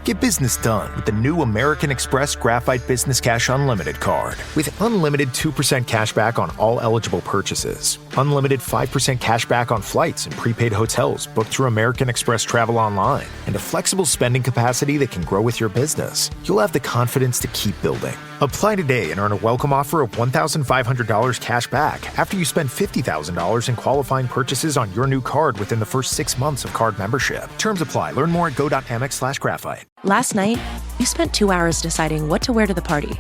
Get business done with the new American Express Graphite Business Cash Unlimited card. With unlimited 2% cash back on all eligible purchases, unlimited 5% cash back on flights and prepaid hotels booked through American Express Travel Online, and a flexible spending capacity that can grow with your business, you'll have the confidence to keep building. Apply today and earn a welcome offer of $1,500 cash back after you spend $50,000 in qualifying purchases on your new card within the first 6 months of card membership. Terms apply. Learn more at go.amex/graphite. Last night, you spent 2 hours deciding what to wear to the party.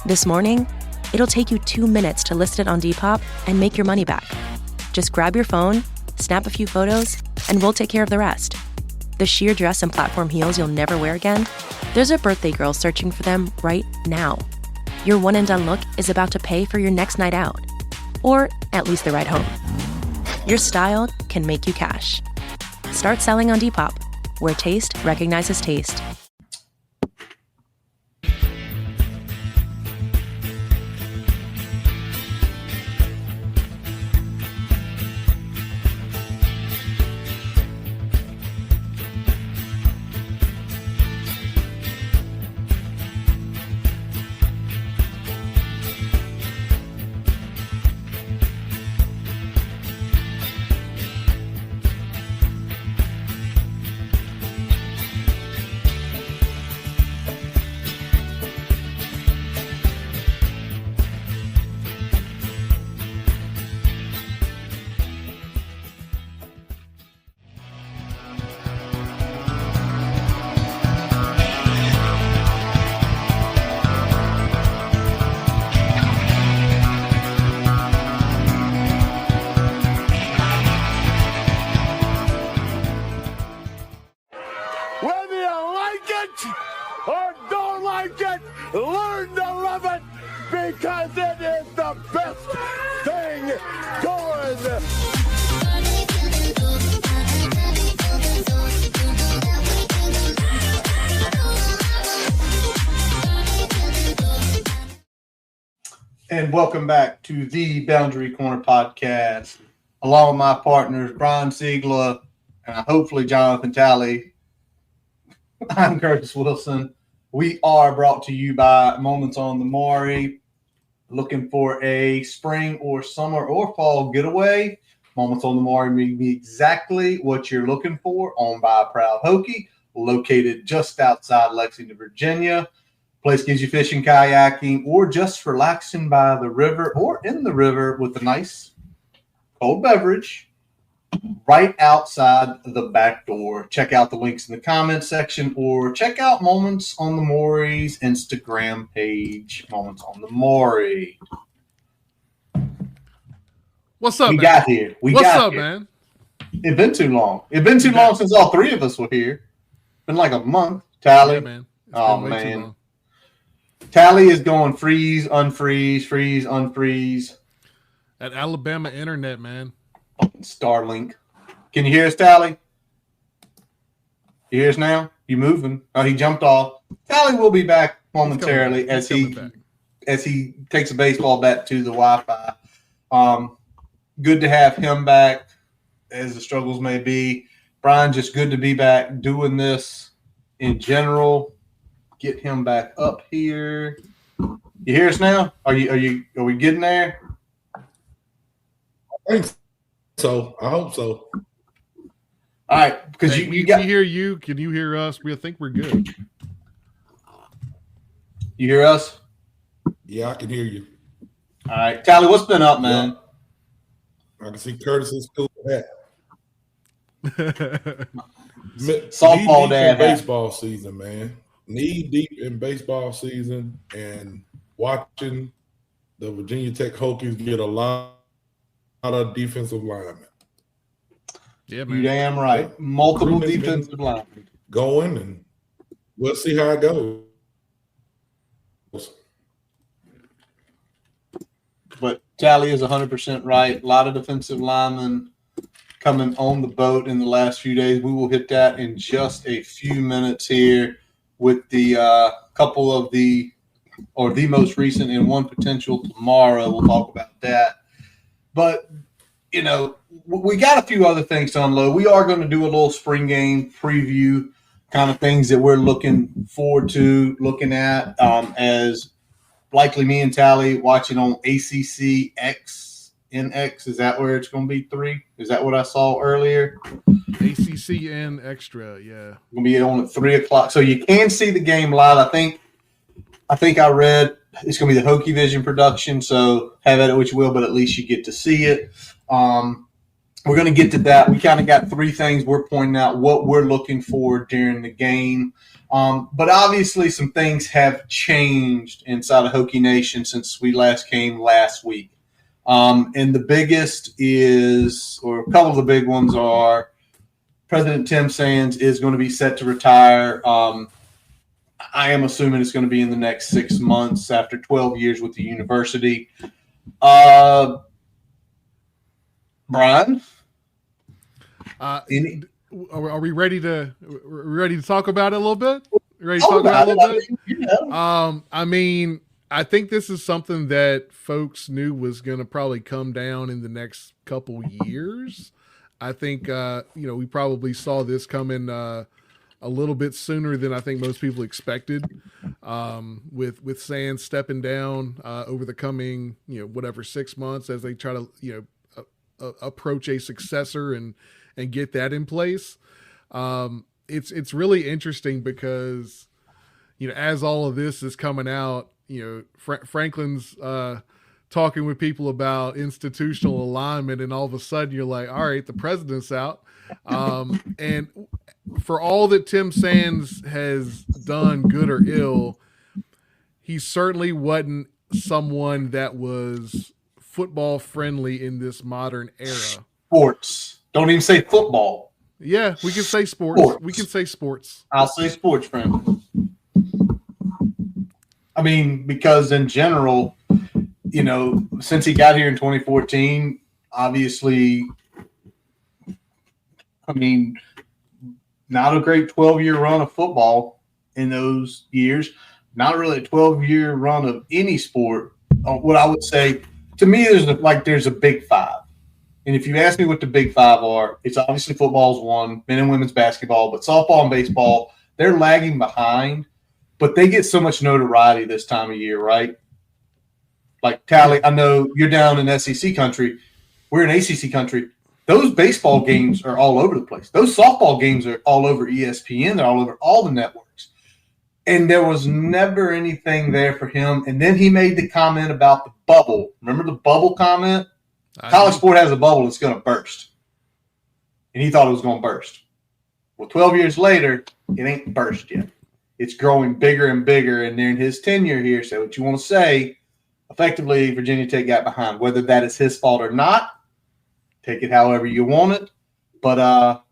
This morning, it'll take you 2 minutes to list it on Depop and make your money back. Just grab your phone, snap a few photos, and we'll take care of the rest. The sheer dress and platform heels you'll never wear again? There's a birthday girl searching for them right now. Your one-and-done look is about to pay for your next night out. Or at least the ride home. Your style can make you cash. Start selling on Depop, where taste recognizes taste. Whether you like it or don't like it, learn to love it because it is the best thing going. And welcome back to the Boundary Corner podcast, along with my partners, Brian Siegler and hopefully Jonathan Talley. I'm Curtis Wilson. We are brought to you by Moments on the Maury. Looking for a spring or summer or fall getaway? Moments on the Maury may be exactly what you're looking for. Owned by a proud Hokie, located just outside Lexington, Virginia. Place gives you fishing, kayaking, or just relaxing by the river or in the river with a nice cold beverage right outside the back door. Check out the links in the comments section or check out Moments on the Maury's Instagram page, Moments on the Maury. What's up, We man? got here. What's up, man? It's been too long. It's been too long since all three of us were here. Been like a month. Tally. Yeah, man. It's Oh, been way too man. long. Tally is going freeze, unfreeze, freeze, unfreeze. At Alabama Internet, man. Starlink. Can you hear us, Tally? You hear us now? You moving? Oh, he jumped off. Tally will be back momentarily as he takes a baseball bat to the Wi-Fi. Good to have him back, as the struggles may be. Brian, just good to be back doing this in general. Get him back up here. You hear us now? Are we getting there? I think so. I hope so. All right, because Hey, you got we hear you. Can you hear us? We think we're good. you hear us? Yeah, I can hear you. All right, Tally, what's been up, man? I can see Curtis is cool with that. Softball Knee deep dad in hat. baseball season, man. Knee deep in baseball season, and watching the Virginia Tech Hokies get a lot of defensive linemen Yeah, You man. damn right. Multiple Recruitment's been- defensive linemen. going, and we'll see how it goes. But Tally is 100% right. A lot of defensive linemen coming on the boat in the last few days. We will hit that in just a few minutes here with the couple of the most recent and one potential tomorrow. We'll talk about that. But, you know, we got a few other things to unload. We are going to do a little spring game preview kind of things that we're looking forward to looking at as likely me and Tally watching on ACC NX. Is that where it's going to be 3? Is that what I saw earlier? ACCN Extra, yeah. Going to be on at 3 o'clock. So you can see the game live. I think I read it's going to be the Hokie Vision production. So have at it what you will, but at least you get to see it. We're going to get to that. We kind of got 3 things we're pointing out what we're looking for during the game. But obviously some things have changed inside of Hokie Nation since we last came last week. And the biggest is, or a couple of the big ones are, President Tim Sands is going to be set to retire. I am assuming it's going to be in the next 6 months after 12 years with the university. Brian? Are we ready to talk about it a little bit? I mean, I think this is something that folks knew was going to probably come down in the next couple years. I think we probably saw this coming a little bit sooner than I think most people expected. With Sands stepping down over the coming 6 months as they try to approach a successor and get that in place. It's really interesting because as all of this is coming out, Franklin's talking with people about institutional alignment, and all of a sudden you're like, all right, the president's out. And for all that Tim Sands has done, good or ill, he certainly wasn't someone that was football friendly in this modern era. Sports. Don't even say football. Yeah, we can say sports. We can say sports. I'll say sports friendly. I mean, because in general, since he got here in 2014, obviously, not a great 12-year run of football in those years. Not really a 12-year run of any sport. What I would say, to me, there's a big 5. And if you ask me what the big 5 are, it's obviously football's 1, men and women's basketball, but softball and baseball, they're lagging behind. But they get so much notoriety this time of year, right? Like, Tally, I know you're down in SEC country. We're in ACC country. Those baseball games are all over the place. Those softball games are all over ESPN. They're all over all the networks. And there was never anything there for him. And then he made the comment about the bubble. Remember the bubble comment? College sport has a bubble that's going to burst. And he thought it was going to burst. Well, 12 years later, it ain't burst yet. It's growing bigger and bigger. And during his tenure here, say what you want to say, effectively, Virginia Tech got behind. Whether that is his fault or not, take it however you want it. But,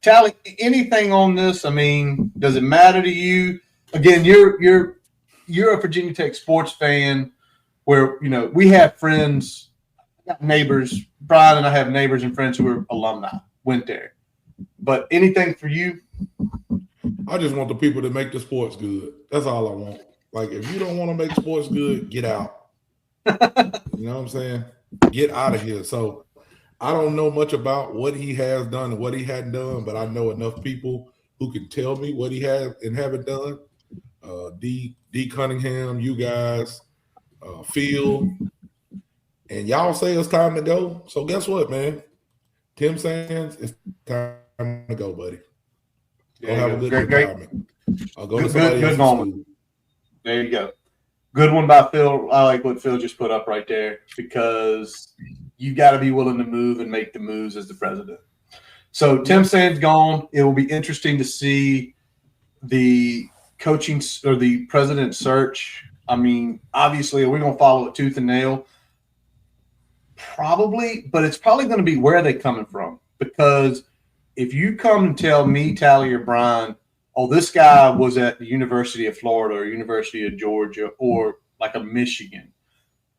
Tally, anything on this? I mean, does it matter to you? Again, you're a Virginia Tech sports fan where, we have friends, neighbors. Brian and I have neighbors and friends who are alumni, went there. But anything for you? I just want the people to make the sports good. That's all I want. Like, if you don't want to make sports good, get out. You know what I'm saying? Get out of here. So I don't know much about what he has done and what he hadn't done, but I know enough people who can tell me what he has and haven't done. D Cunningham, you guys, Phil, and y'all say it's time to go. So guess what, man? Tim Sands, it's time to go, buddy. Go have a good retirement. I'll go to somebody else's school. There you go. Good one by Phil. I like what Phil just put up right there because you got to be willing to move and make the moves as the president. So Tim Sands gone. It will be interesting to see the coaching or the president search. I mean, obviously, we're going to follow it tooth and nail. Probably, but it's probably going to be where they're coming from. Because if you come and tell me, Tally, or Brian, oh, this guy was at the University of Florida or University of Georgia or like a Michigan.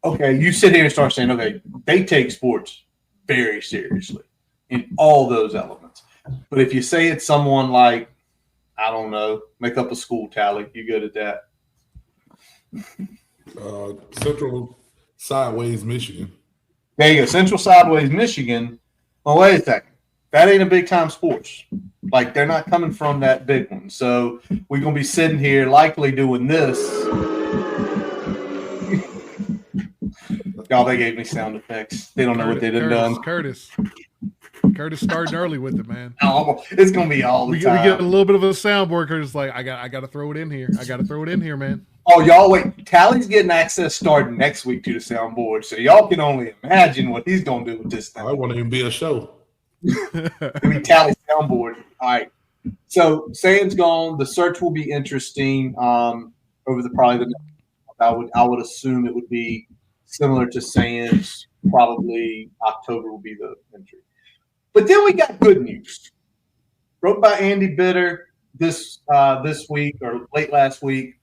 Okay, you sit here and start saying, okay, they take sports very seriously in all those elements. But if you say it's someone like, I don't know, make up a school, Tally, you good at that? Central Sideways, Michigan. There you go, Central Sideways, Michigan. Well, wait a second. That ain't a big-time sports. Like, they're not coming from that big one. So we're going to be sitting here likely doing this. Y'all, they gave me sound effects. They don't know what they done. Curtis starting early with it, man. Oh, it's going to be all the time. We get a little bit of a soundboard. Curtis like, I got to throw it in here. I got to throw it in here, man. Oh, y'all wait. Tally's getting access starting next week to the soundboard. So y'all can only imagine what he's going to do with this thing. I want to be a show. I mean, Tally's soundboard. All right. So Sands gone. The search will be interesting over the probably the next month. I would assume it would be similar to Sands. Probably October will be the entry. But then we got good news. Wrote by Andy Bitter this week or late last week.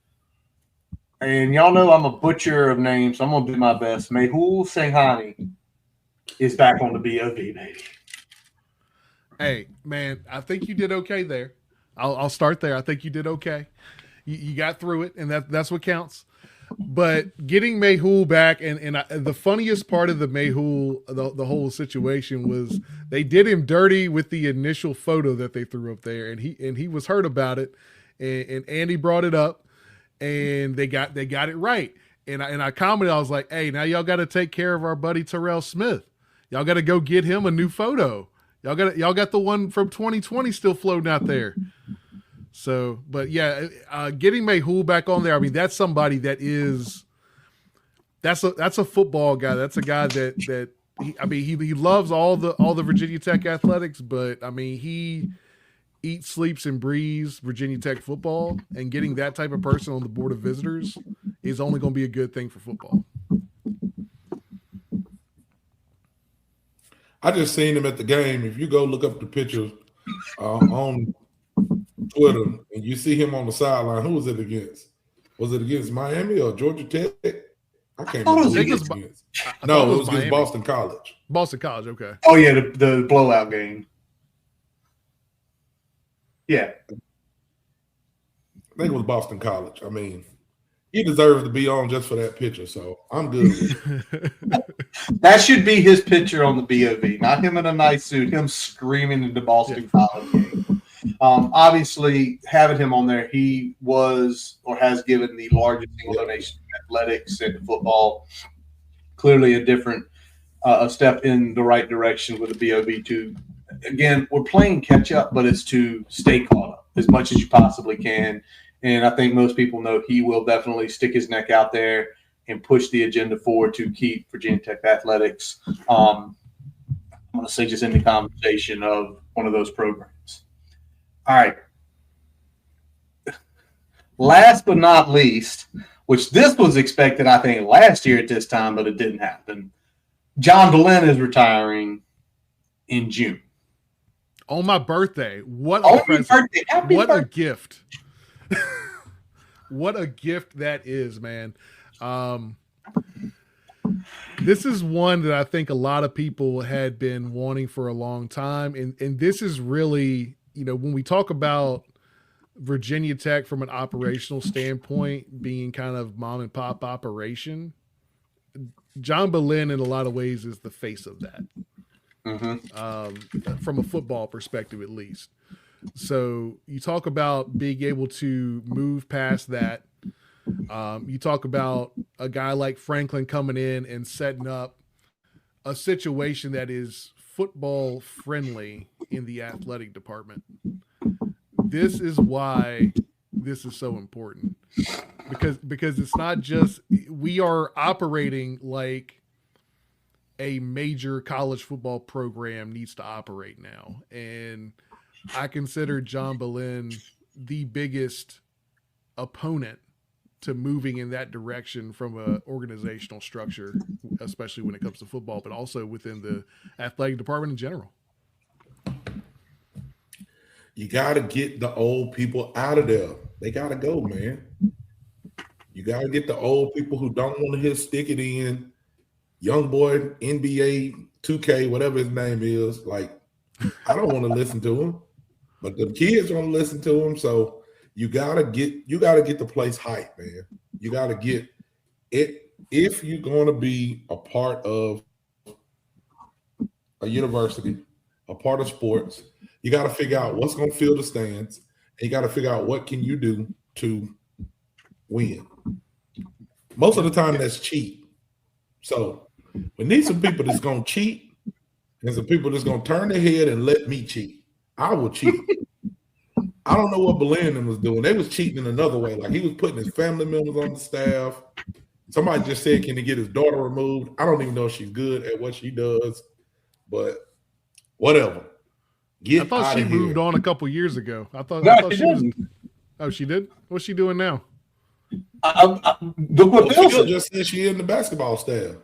And y'all know I'm a butcher of names, so I'm going to do my best. Mehul Singhani is back on the BOV, baby. Hey, man, I think you did okay there. I'll start there. I think you did okay. You got through it, and that's what counts. But getting Mehul back, and the funniest part of the Mehul, the whole situation was they did him dirty with the initial photo that they threw up there, and he was hurt about it, and Andy brought it up. And they got it right. And I commented, I was like, hey, now y'all got to take care of our buddy Terrell Smith. Y'all got to go get him a new photo. Y'all got the one from 2020 still floating out there. So, but yeah, getting Mehul back on there, I mean, that's somebody that's a football guy. That's a guy that he loves all the Virginia Tech athletics, but I mean, he eats, sleeps, and breathes Virginia Tech football, and getting that type of person on the board of visitors is only going to be a good thing for football. I just seen him at the game. If you go look up the pictures on Twitter and you see him on the sideline, who was it against? Was it against Miami or Georgia Tech? I can't remember. It was against Boston College. Boston College, okay. Oh, yeah, the blowout game. Yeah. I think it was Boston College. I mean, he deserves to be on just for that picture, so I'm good with it. That should be his picture on the BOV, not him in a nice suit, him screaming in the Boston College game. Obviously, having him on there, he was or has given the largest single donation to athletics and football. Clearly a different a step in the right direction with the BOV to – again, we're playing catch up, but it's to stay caught up as much as you possibly can. And I think most people know he will definitely stick his neck out there and push the agenda forward to keep Virginia Tech athletics. I'm going to say just in the conversation of one of those programs. All right. Last but not least, which this was expected, I think, last year at this time, but it didn't happen. John Belen is retiring in June. On my birthday. What a present. What a gift. What a gift that is, man. This is one that I think a lot of people had been wanting for a long time. And this is really, when we talk about Virginia Tech from an operational standpoint being kind of mom and pop operation, John Belen in a lot of ways is the face of that. From a football perspective, at least. So you talk about being able to move past that. You talk about a guy like Franklin coming in and setting up a situation that is football friendly in the athletic department. This is why this is so important, because it's not just we are operating like a major college football program needs to operate now. And I consider John Belen the biggest opponent to moving in that direction from an organizational structure, especially when it comes to football, but also within the athletic department in general. You got to get the old people out of there. They got to go, man. You got to get the old people who don't want to hit stick it in. Young boy, NBA, 2K, whatever his name is, like, I don't want to listen to him, but the kids want to listen to him. So you gotta get the place hype, man. You gotta get it if you're going to be a part of a university, a part of sports. You got to figure out what's going to fill the stands, and you got to figure out what can you do to win. Most of the time, that's cheap. So we need some people that's going to cheat and some people that's going to turn their head and let me cheat. I will cheat. I don't know what Belen was doing. They was cheating in another way. Like he was putting his family members on the staff. Somebody just said, can he get his daughter removed? I don't even know if she's good at what she does, but whatever. I thought she moved on a couple years ago. I thought she was. Oh, she did? What's she doing now? She just said she in the basketball staff.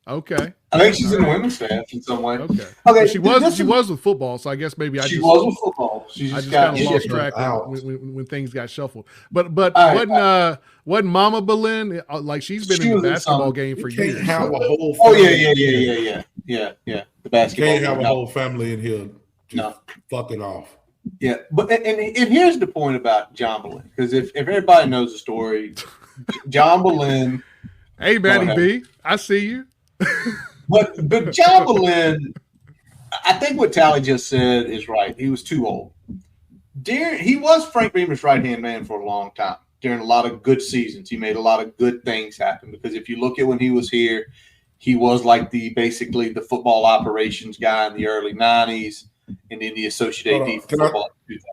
Okay. I think she's in the women's staff in some way. Okay. Well, she was with football, so I guess maybe she was with football. I just kind of lost track when things got shuffled. But wasn't Mama Belen like she's been in the basketball game for years? Can't have a whole family. Yeah. The basketball. Can't have a whole family in here. Just fuck it off. Yeah, but and here's the point about John Belen, because if everybody knows the story, John Belen. Hey, Matty B, I see you. but John Belen, I think what Tally just said is right. He was too old. He was Frank Beamer's right-hand man for a long time. During a lot of good seasons, he made a lot of good things happen. Because if you look at when he was here, he was like basically the football operations guy in the early '90s, and then the associate AD for football.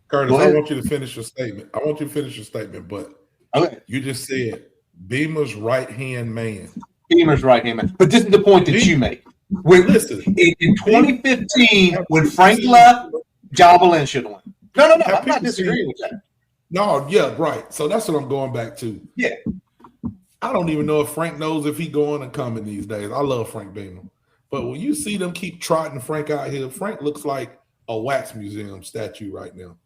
Curtis, I want you to finish your statement. But you just said Beamer's right-hand man. Beamer's right-hand man. But this is the point that you make. Listen, in 2015, when Frank left, John Belen should have won. No, I'm not disagreeing with that. No, yeah, right. So that's what I'm going back to. Yeah. I don't even know if Frank knows if he going and coming these days. I love Frank Beamer. But when you see them keep trotting Frank out here, Frank looks like a wax museum statue right now.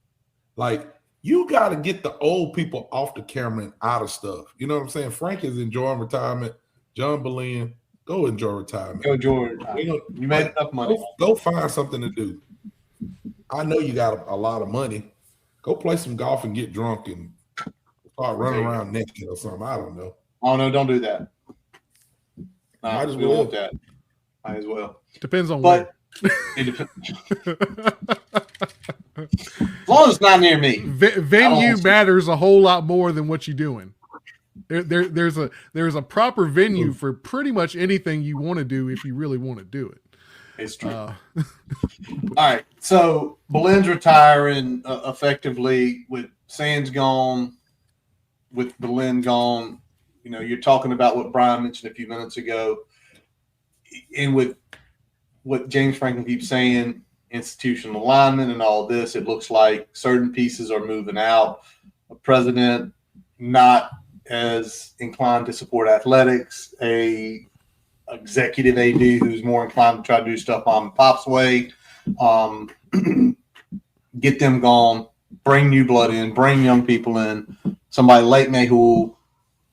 Like, you got to get the old people off the camera and out of stuff. You know what I'm saying? Frank is enjoying retirement. John Belen, go enjoy retirement. Go enjoy retirement. You made enough money. Go find something to do. I know you got a lot of money. Go play some golf and get drunk and start running around naked or something. I don't know. Oh, no, don't do that. Might as well. That. Might as well. Depends on where. It depends. As long as it's not near me. Venue matters a whole lot more than what you're doing. There's a proper venue for pretty much anything you want to do if you really want to do it. It's true. All right. So Belen's retiring effectively with Sands gone, with Belen gone. You know, you're talking about what Brian mentioned a few minutes ago, and with what James Franklin keeps saying, institutional alignment and all this, it looks like certain pieces are moving out. A president not as inclined to support athletics, a executive AD who's more inclined to try to do stuff on Pop's way. Get them gone, bring new blood in, bring young people in. Somebody like me who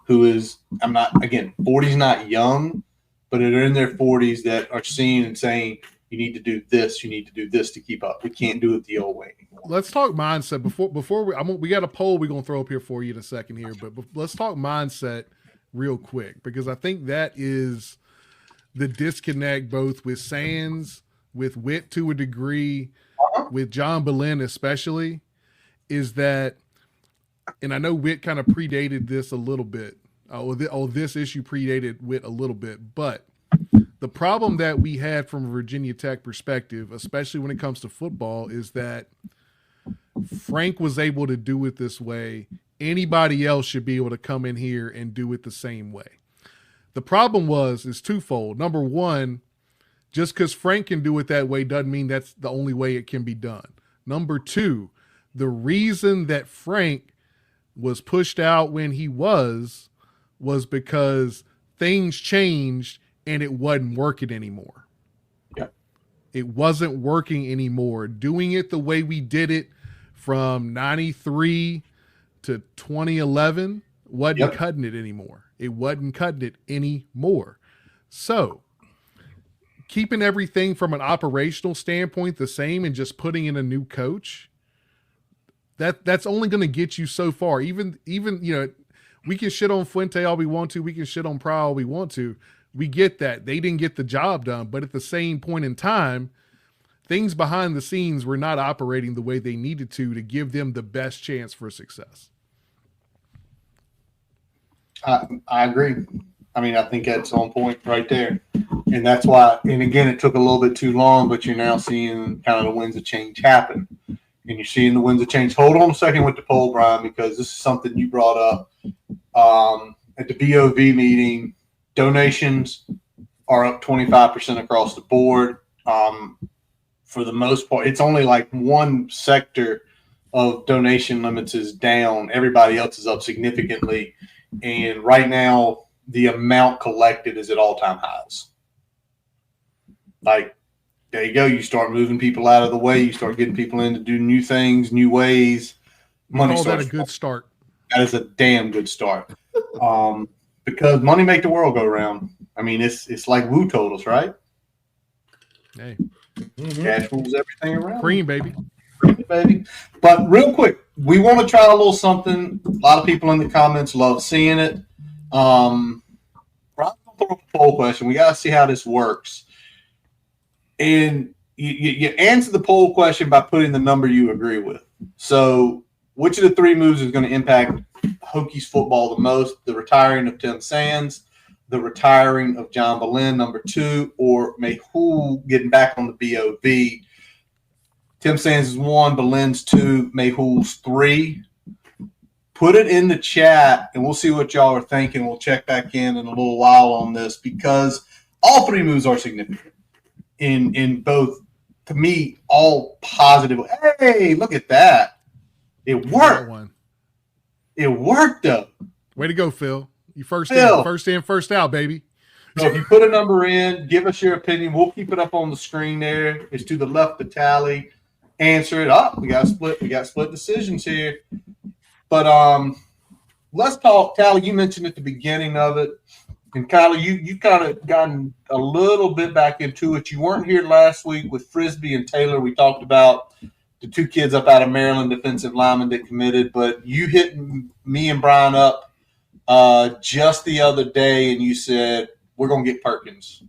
is, I'm not, again, 40's not young, but they're in their 40s that are seeing and saying, you need to do this, you need to do this to keep up. We can't do it the old way anymore. Let's talk mindset before we got a poll we're going to throw up here for you in a second here, but let's talk mindset real quick, because I think that is the disconnect both with Sands, with Witt to a degree, with John Belen especially, is that, and I know Witt kind of predated this a little bit. This issue predated Witt a little bit, but the problem that we had from a Virginia Tech perspective, especially when it comes to football, is that Frank was able to do it this way. Anybody else should be able to come in here and do it the same way. The problem is twofold. Number one, just because Frank can do it that way doesn't mean that's the only way it can be done. Number two, the reason that Frank was pushed out when he was because things changed and it wasn't working anymore. Yeah. It wasn't working anymore. Doing it the way we did it from 93 to 2011 wasn't cutting it anymore. It wasn't cutting it anymore. So keeping everything from an operational standpoint the same and just putting in a new coach, that's only going to get you so far. Even, you know, we can shit on Fuente all we want to. We can shit on Pryor all we want to. We get that. They didn't get the job done. But at the same point in time, things behind the scenes were not operating the way they needed to give them the best chance for success. I agree. I mean, I think that's on point right there. And that's why, and again, it took a little bit too long, but you're now seeing kind of the winds of change happen. And you're seeing the winds of change. Hold on a second with the poll, Brian, because this is something you brought up at the BOV meeting. Donations are up 25% across the board. For the most part, it's only like one sector of donation limits is down. Everybody else is up significantly. And right now, the amount collected is at all-time highs. Like, there you go. You start moving people out of the way. You start getting people in to do new things, new ways. Money Call that starts. a good start. That is a damn good start. Because money make the world go round. I mean, it's like Woo totals, right? Hey, Cash moves everything around. cream, baby. Baby. But real quick, we want to try a little something. A lot of people in the comments love seeing it. Brian, I'll throw up a poll question. We got to see how this works. And you answer the poll question by putting the number you agree with. So which of the three moves is going to impact Hokies football the most? The retiring of Tim Sands, the retiring of John Boleyn, number 2, or Mayhew getting back on the BOV? Tim Sands is 1, Boleyn's 2, Mayhew's 3. Put it in the chat, and we'll see what y'all are thinking. We'll check back in a little while on this because all three moves are significant in both, to me, all positive. Hey, look at that. It worked. It worked, though. Way to go, Phil. You first in, first out, baby. So if you put a number in, give us your opinion. We'll keep it up on the screen there. It's to the left of Tally. Answer it up. We got split. We got split decisions here. But let's talk. Tally, you mentioned at the beginning of it, and Kylie, you kind of gotten a little bit back into it. You weren't here last week with Frisbee and Taylor. We talked about the 2 kids up out of Maryland, defensive linemen that committed. But you hit me and Brian up just the other day, and you said we're going to get Perkins,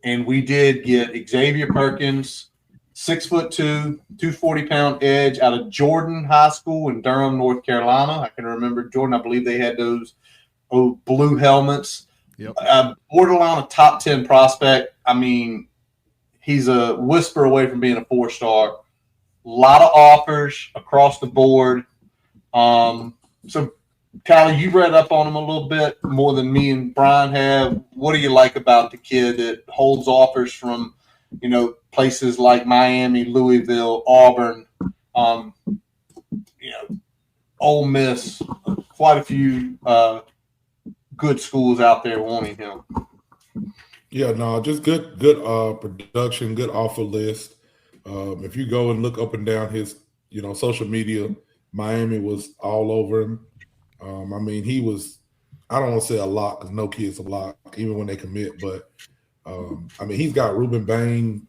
and we did get Xavier Perkins. 6'2", 240-pound edge out of Jordan High School in Durham, North Carolina. I can remember Jordan. I believe they had those blue helmets. Yep. Borderline a top 10 prospect. I mean, he's a whisper away from being a 4-star. A lot of offers across the board. So, Tyler, you've read up on him a little bit more than me and Brian have. What do you like about the kid that holds offers from, places like Miami, Louisville, Auburn, Ole Miss, quite a few good schools out there wanting him? Yeah, no, just good production, good offer list. If you go and look up and down his, social media, Miami was all over him. I mean, he was, I don't want to say a lot because no kid's a lot, even when they commit, but I mean, he's got Ruben Bain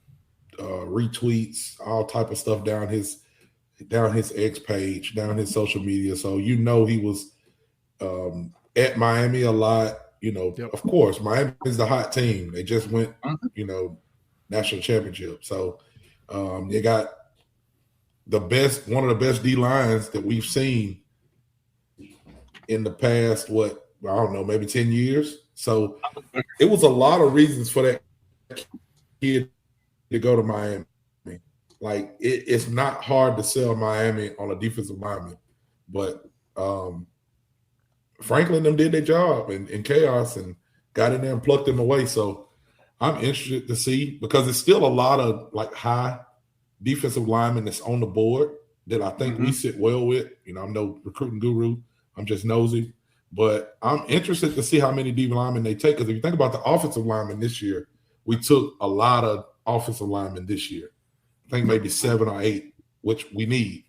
retweets, all type of stuff down his X page, down his social media. So he was at Miami a lot. Yep. Of course, Miami is the hot team. They just went, national championship. So they got one of the best D lines that we've seen in the past. I don't know, maybe 10 years. So it was a lot of reasons for that kid to go to Miami. Like it's not hard to sell Miami on a defensive lineman, but Franklin them did their job in chaos and got in there and plucked them away. So I'm interested to see, because it's still a lot of like high defensive linemen that's on the board that I think we sit well with. I'm no recruiting guru. I'm just nosy. But I'm interested to see how many D linemen they take. Because if you think about the offensive linemen this year, we took a lot of offensive linemen this year. I think maybe 7 or 8, which we need.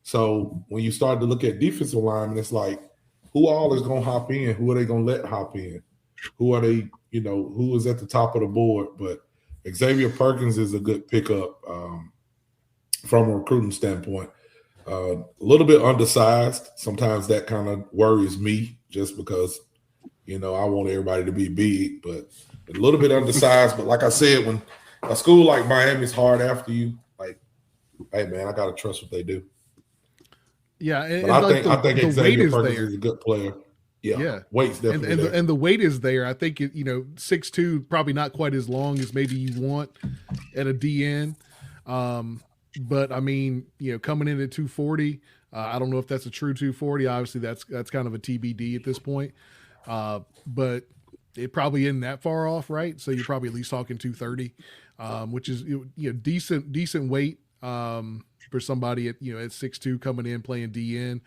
So when you start to look at defensive linemen, it's like, who all is going to hop in? Who are they going to let hop in? Who are they, who is at the top of the board? But Xavier Perkins is a good pickup from a recruiting standpoint. A little bit undersized. Sometimes that kind of worries me just because, I want everybody to be big, but a little bit undersized. But like I said, when a school like Miami's hard after you. Like, hey man, I gotta trust what they do. Yeah, But I think the weight Xavier is Perkins there. is a good player. Yeah. Weight's definitely there. And the weight is there. I think 6'2", probably not quite as long as maybe you want at a DN. But I mean, coming in at 240, I don't know if that's a true 240. Obviously, that's kind of a TBD at this point. But it probably isn't that far off, right? So you're probably at least talking 230, which is decent weight for somebody at 6'2" coming in playing DN.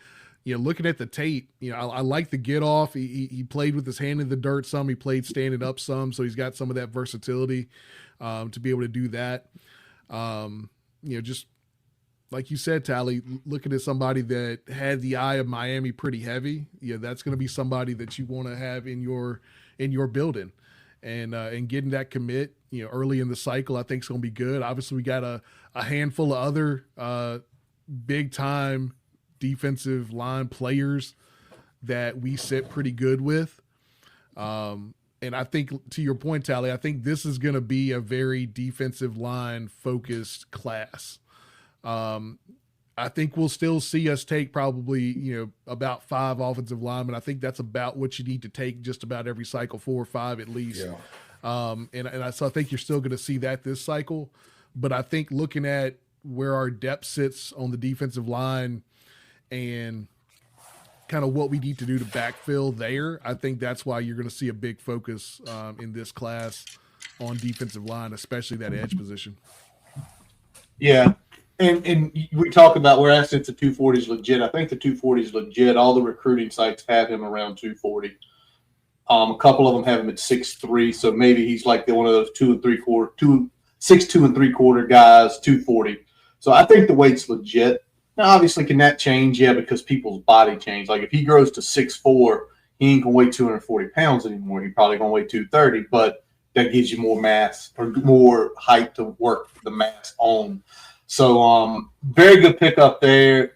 Looking at the tape, I like the get off. He played with his hand in the dirt some. He played standing up some, so he's got some of that versatility to be able to do that. Just like you said, Tally, looking at somebody that had the eye of Miami pretty heavy. That's going to be somebody that you want to have in your building, and getting that commit early in the cycle, I think is going to be good. Obviously, we got a handful of other big time defensive line players that we sit pretty good with. And I think, to your point, Tally, I think this is going to be a very defensive line focused class. I think we'll still see us take probably, about 5 offensive linemen. I think that's about what you need to take just about every cycle, 4 or 5 at least. Yeah. So I think you're still going to see that this cycle. But I think looking at where our depth sits on the defensive line and kind of what we need to do to backfill there, I think that's why you're going to see a big focus in this class on defensive line, especially that edge position. Yeah. And we talk about where assets at 240 is legit. I think the 240 is legit. All the recruiting sites have him around 240. A couple of them have him at 6'3", so maybe he's like one of those 6'2 and 3/4 guys, 240. So I think the weight's legit. Now, obviously, can that change? Yeah, because people's body change. Like if he grows to 6'4", he ain't gonna weigh 240 pounds anymore. He's probably gonna weigh 230, but that gives you more mass or more height to work the mass on. So, very good pickup there.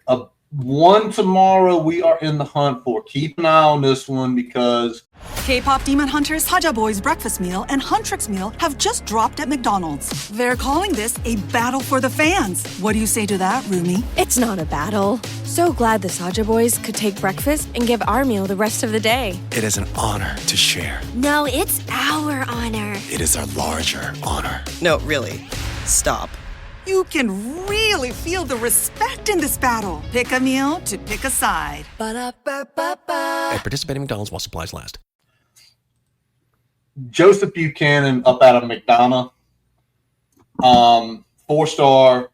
One tomorrow we are in the hunt for. Keep an eye on this one because K-pop Demon Hunters, Haja Boys Breakfast Meal and Huntrix Meal have just dropped at McDonald's. They're calling this a battle for the fans. What do you say to that, Rumi? It's not a battle. So glad the Saja Boys could take breakfast and give our meal the rest of the day. It is an honor to share. No, it's our honor. It is our larger honor. No, really. Stop. You can really feel the respect in this battle. Pick a meal to pick a side. Ba-da-ba-ba-ba. At participating McDonald's while supplies last. Joseph Buchanan up out of McDonough. 4-star,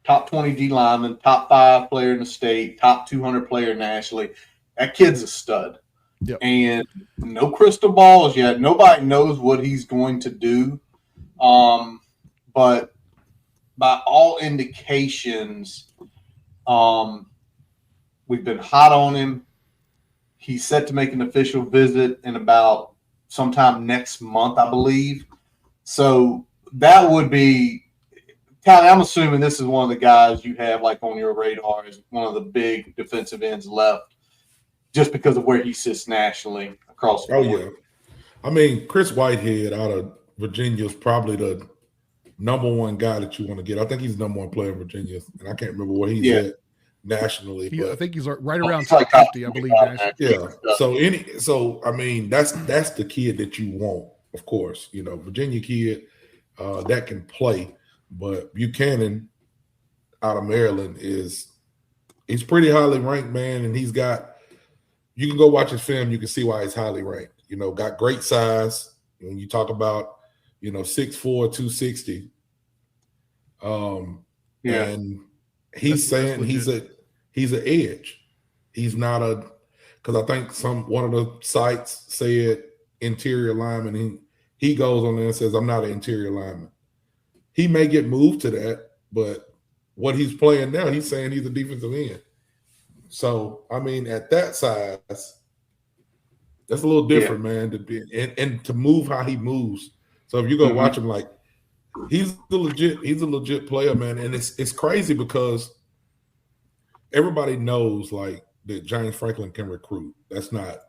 top 20 D lineman, top 5 player in the state, top 200 player nationally. That kid's a stud. Yep. And no crystal balls yet. Nobody knows what he's going to do. But by all indications, we've been hot on him. He's set to make an official visit in about sometime next month, I believe. So that would be – Tally, I'm assuming this is one of the guys you have like on your radar as one of the big defensive ends left just because of where he sits nationally across the board. Oh, yeah. I mean, Chris Whitehead out of Virginia is probably the number one guy that you want to get. I think he's the number one player in Virginia, and I can't remember what he's at nationally. But I think he's right around top 50, I believe. Yeah. So I mean, that's the kid that you want, of course. Virginia kid that can play, but Buchanan out of Maryland he's pretty highly ranked, man, and you can go watch his film, you can see why he's highly ranked. Got great size. When you talk about 6'4", 260. And he's saying he's an edge. He's not because I think one of the sites said interior lineman. He goes on there and says, I'm not an interior lineman. He may get moved to that, but what he's playing now, he's saying he's a defensive end. So, I mean, at that size, that's a little different, man, to be and to move how he moves. So if you go watch him, like he's a legit player, man. And it's crazy because everybody knows like that James Franklin can recruit. That's not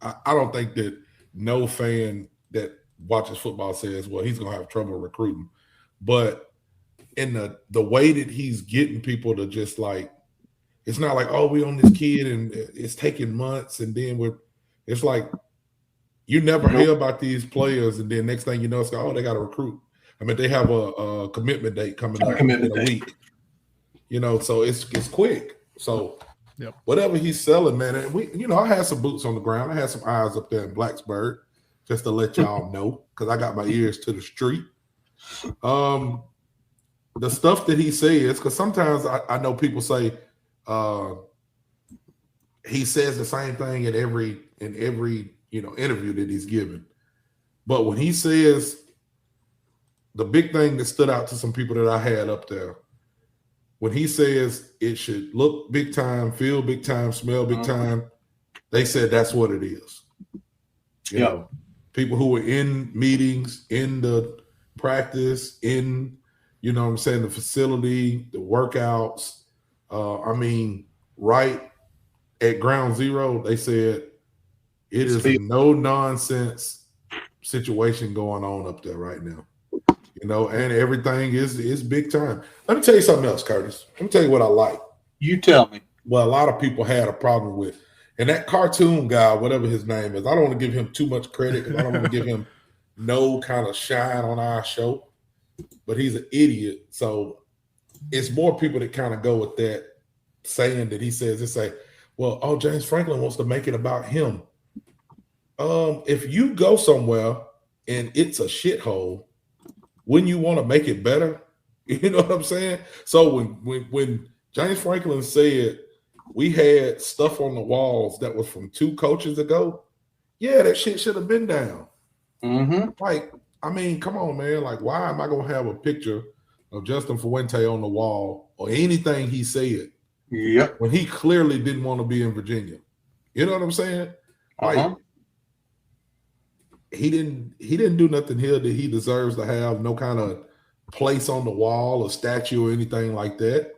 I don't think that no fan that watches football says, well, he's going to have trouble recruiting. But in the way that he's getting people to just like, it's not like, oh, we on this kid and it's taking months. And then it's like, you never hear about these players. And then next thing you know, it's like, oh, they got to recruit. I mean, they have a commitment date coming up in a week. You know, so it's quick. So whatever he's selling, man, and I had some boots on the ground. I had some eyes up there in Blacksburg, just to let y'all know, because I got my ears to the street. The stuff that he says, because sometimes I know people say he says the same thing in every interview that he's given. But when he says, the big thing that stood out to some people that I had up there, when he says it should look big time, feel big time, smell big time, they said that's what it is. You know, people who were in meetings, in the practice, in, the facility, the workouts. Right at ground zero, they said it is a no nonsense situation going on up there right now. And everything is big time. Let me tell you something else, Curtis. Let me tell you what I like. You tell me. Well, a lot of people had a problem with. And that cartoon guy, whatever his name is, I don't want to give him too much credit because I don't want to give him no kind of shine on our show. But he's an idiot. So it's more people that kind of go with that saying that he says, they say, well, oh, James Franklin wants to make it about him. If you go somewhere and it's a shithole, wouldn't you want to make it better? You know what I'm saying? So when James Franklin said we had stuff on the walls that was from 2 coaches ago, yeah, that shit should have been down. Mm-hmm. Like, I mean, come on, man. Like, why am I going to have a picture of Justin Fuente on the wall or anything he said when he clearly didn't want to be in Virginia? You know what I'm saying? Like, he didn't do nothing here that he deserves to have no kind of place on the wall or statue or anything like that.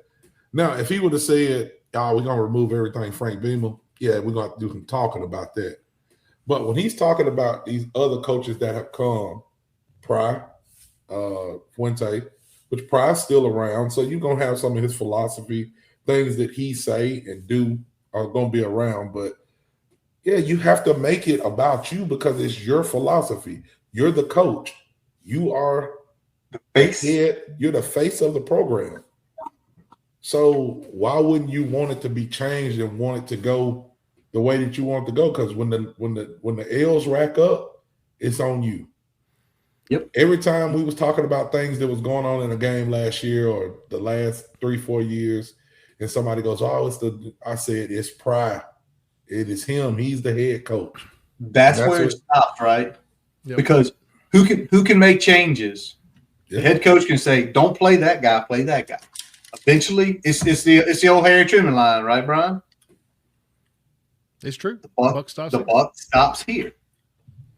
Now, if he would have said, we're going to remove everything Frank Beamer, yeah, we're going to have to do some talking about that. But when he's talking about these other coaches that have come, Pry, Fuente, which Pry's still around, so you're going to have some of his philosophy, things that he say and do are going to be around. But yeah, you have to make it about you because it's your philosophy. You're the coach. You are the face. You're the face of the program. So why wouldn't you want it to be changed and want it to go the way that you want it to go? Because when the L's rack up, it's on you. Yep. Every time we was talking about things that was going on in a game last year or the last 3-4 years, and somebody goes, I said it's Pry. It is him. He's the head coach. That's where it stops, right? Yep. Because who can make changes? Yep. The head coach can say, "Don't play that guy. Play that guy." Eventually, it's the old Harry Truman line, right, Brian? It's true. The buck stops here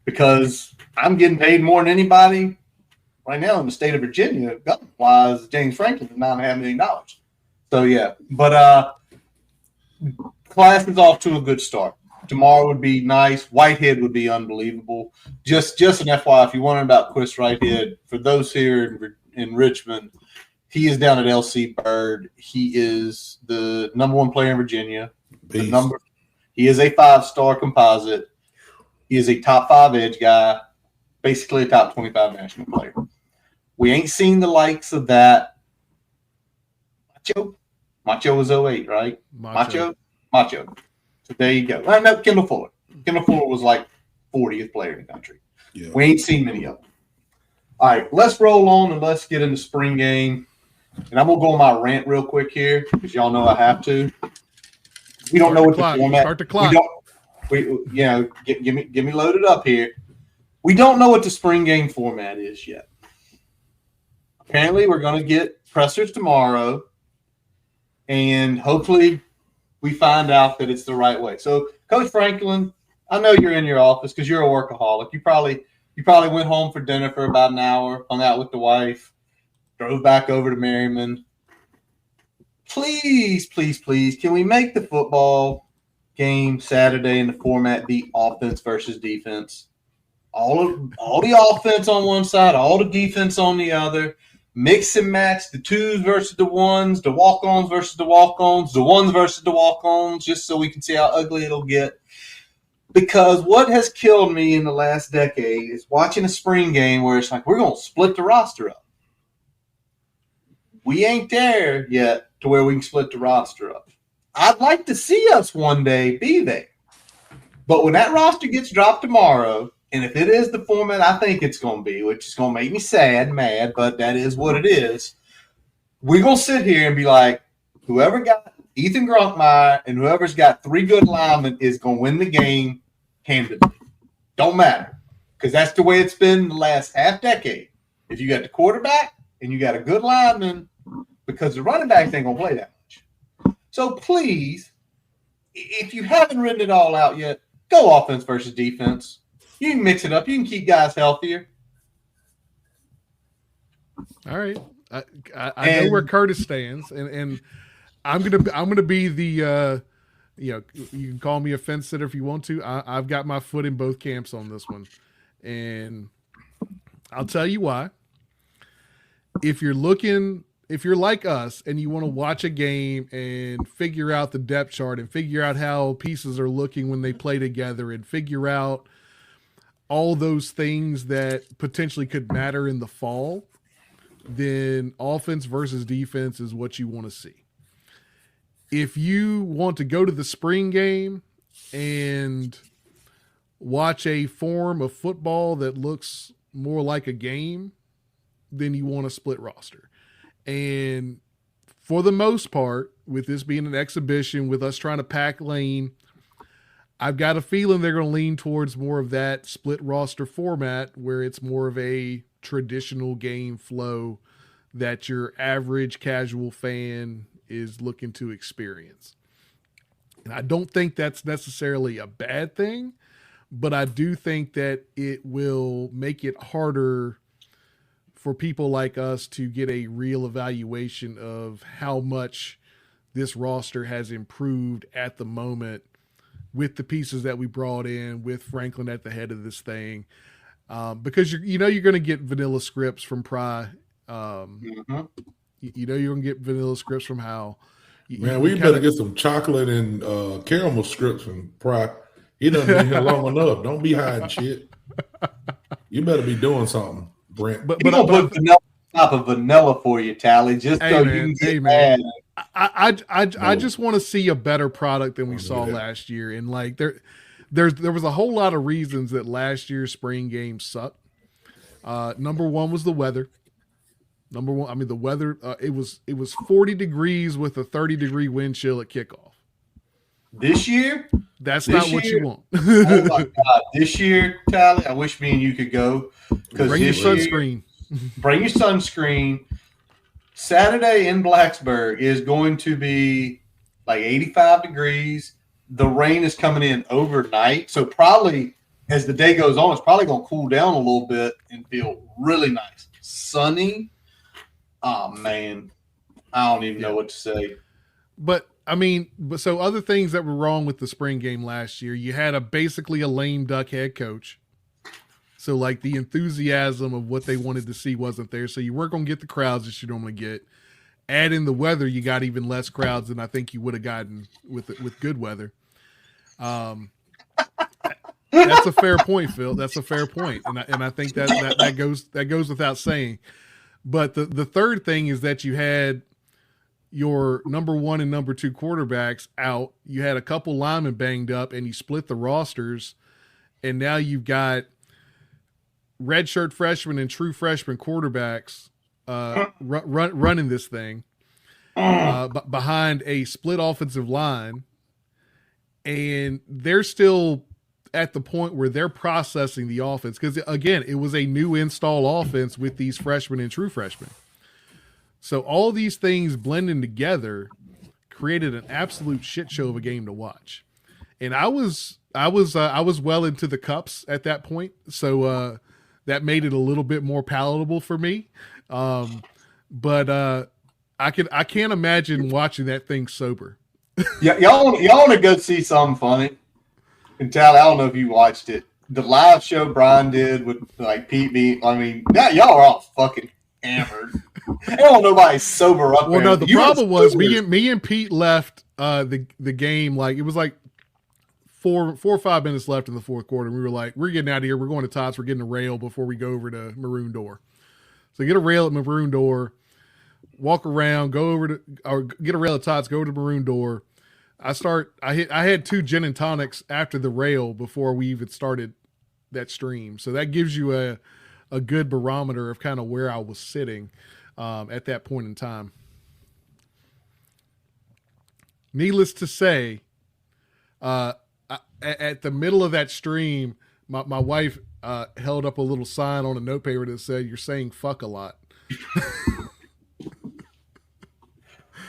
because I'm getting paid more than anybody right now in the state of Virginia. Wise James Franklin is $9.5 million. So yeah, but class is off to a good start. Tomorrow would be nice. Whitehead would be unbelievable. Just an FYI, if you're wondering about Chris Whitehead, for those here in Richmond, he is down at LC Bird. He is the number 1 player in Virginia. He is a 5-star composite. He is a top 5 edge guy, basically a top 25 national player. We ain't seen the likes of that. Macho was 08, right? Macho. So there you go. No, Kendall Fuller. Kendall Fuller was like 40th player in the country. Yeah. We ain't seen many of them. All right, let's roll on and let's get into spring game. And I'm gonna go on my rant real quick here because y'all know I have to. We don't know what the format. Start the clock. Get me loaded up here. We don't know what the spring game format is yet. Apparently, we're gonna get pressers tomorrow, and hopefully, we find out that it's the right way. So, Coach Franklin, I know you're in your office because you're a workaholic. You probably went home for dinner for about an hour, hung out with the wife, drove back over to Merriman. Please, can we make the football game Saturday in the format be offense versus defense? all the offense on one side, all the defense on the other. Mix and match the twos versus the ones, the walk-ons versus the walk-ons, the ones versus the walk-ons, just so we can see how ugly it'll get. Because what has killed me in the last decade is watching a spring game where it's like, we're going to split the roster up. We ain't there yet to where we can split the roster up. I'd like to see us one day be there. But when that roster gets dropped tomorrow, and if it is the format I think it's going to be, which is going to make me sad, mad, but that is what it is, we're going to sit here and be like, whoever got Ethan Gronkmeyer and whoever's got 3 good linemen is going to win the game handedly. Don't matter, because that's the way it's been the last half decade. If you got the quarterback and you got a good lineman, because the running backs ain't going to play that much. So please, if you haven't written it all out yet, go offense versus defense. You can mix it up. You can keep guys healthier. All right, I know where Curtis stands, and I'm gonna be the you can call me a fence sitter if you want to. I've got my foot in both camps on this one, and I'll tell you why. If you're like us and you want to watch a game and figure out the depth chart and figure out how pieces are looking when they play together and figure out all those things that potentially could matter in the fall, then offense versus defense is what you want to see. If you want to go to the spring game and watch a form of football that looks more like a game, then you want a split roster. And for the most part, with this being an exhibition, with us trying to pack lane, I've got a feeling they're going to lean towards more of that split roster format where it's more of a traditional game flow that your average casual fan is looking to experience. And I don't think that's necessarily a bad thing, but I do think that it will make it harder for people like us to get a real evaluation of how much this roster has improved at the moment with the pieces that we brought in, with Franklin at the head of this thing, because you're going to get vanilla scripts from Pry. You're going to get vanilla scripts from Hal. We better get some chocolate and caramel scripts from Pry. He done been here long enough. Don't be hiding shit. You better be doing something, Brent. But I'll put vanilla on top of vanilla for you, Tally, just so you can get mad. I just want to see a better product than we saw last year. And like there was a whole lot of reasons that last year's spring game sucked. Number one was the weather. The weather, it was 40 degrees with a 30-degree wind chill at kickoff. This year? That's not what you want. Oh my God. This year, Tally, I wish me and you could go. Bring your sunscreen. Bring your sunscreen. Saturday in Blacksburg is going to be like 85 degrees. The rain is coming in overnight. So probably as the day goes on, it's probably going to cool down a little bit and feel really nice. Sunny. Oh, man. I don't even know what to say. But, so other things that were wrong with the spring game last year, you had basically a lame duck head coach. So, like, the enthusiasm of what they wanted to see wasn't there. So you weren't going to get the crowds that you normally get. Add in the weather, you got even less crowds than I think you would have gotten with good weather. That's a fair point, Phil. That's a fair point. And I think that goes without saying. But the third thing is that you had your number one and number two quarterbacks out. You had a couple linemen banged up, and you split the rosters. And now you've got redshirt freshmen and true freshman quarterbacks running this thing behind a split offensive line. And they're still at the point where they're processing the offense. Because, again, it was a new install offense with these freshmen and true freshmen. So all these things blending together created an absolute shit show of a game to watch. And I was well into the cups at that point. So that made it a little bit more palatable for me. But I can't imagine watching that thing sober. Yeah, y'all want to go see something funny? And Tally, I don't know if you watched it. the live show Brian did with like Pete B. I mean, y'all are all fucking hammered. I don't know nobody's sober up. Well, there. no, the problem was me and Pete left the game like it was like 4 or 5 minutes left in the fourth quarter. We were like, we're getting out of here. We're going to Tots. We're getting a rail before we go over to Maroon Door. So get a rail at Maroon Door, walk around, go over to or get a rail at Tots, go to Maroon Door. I had 2 gin and tonics after the rail before we even started that stream. So that gives you a good barometer of kind of where I was sitting at that point in time. Needless to say, at the middle of that stream, my wife held up a little sign on a notepaper that said, "You're saying fuck a lot."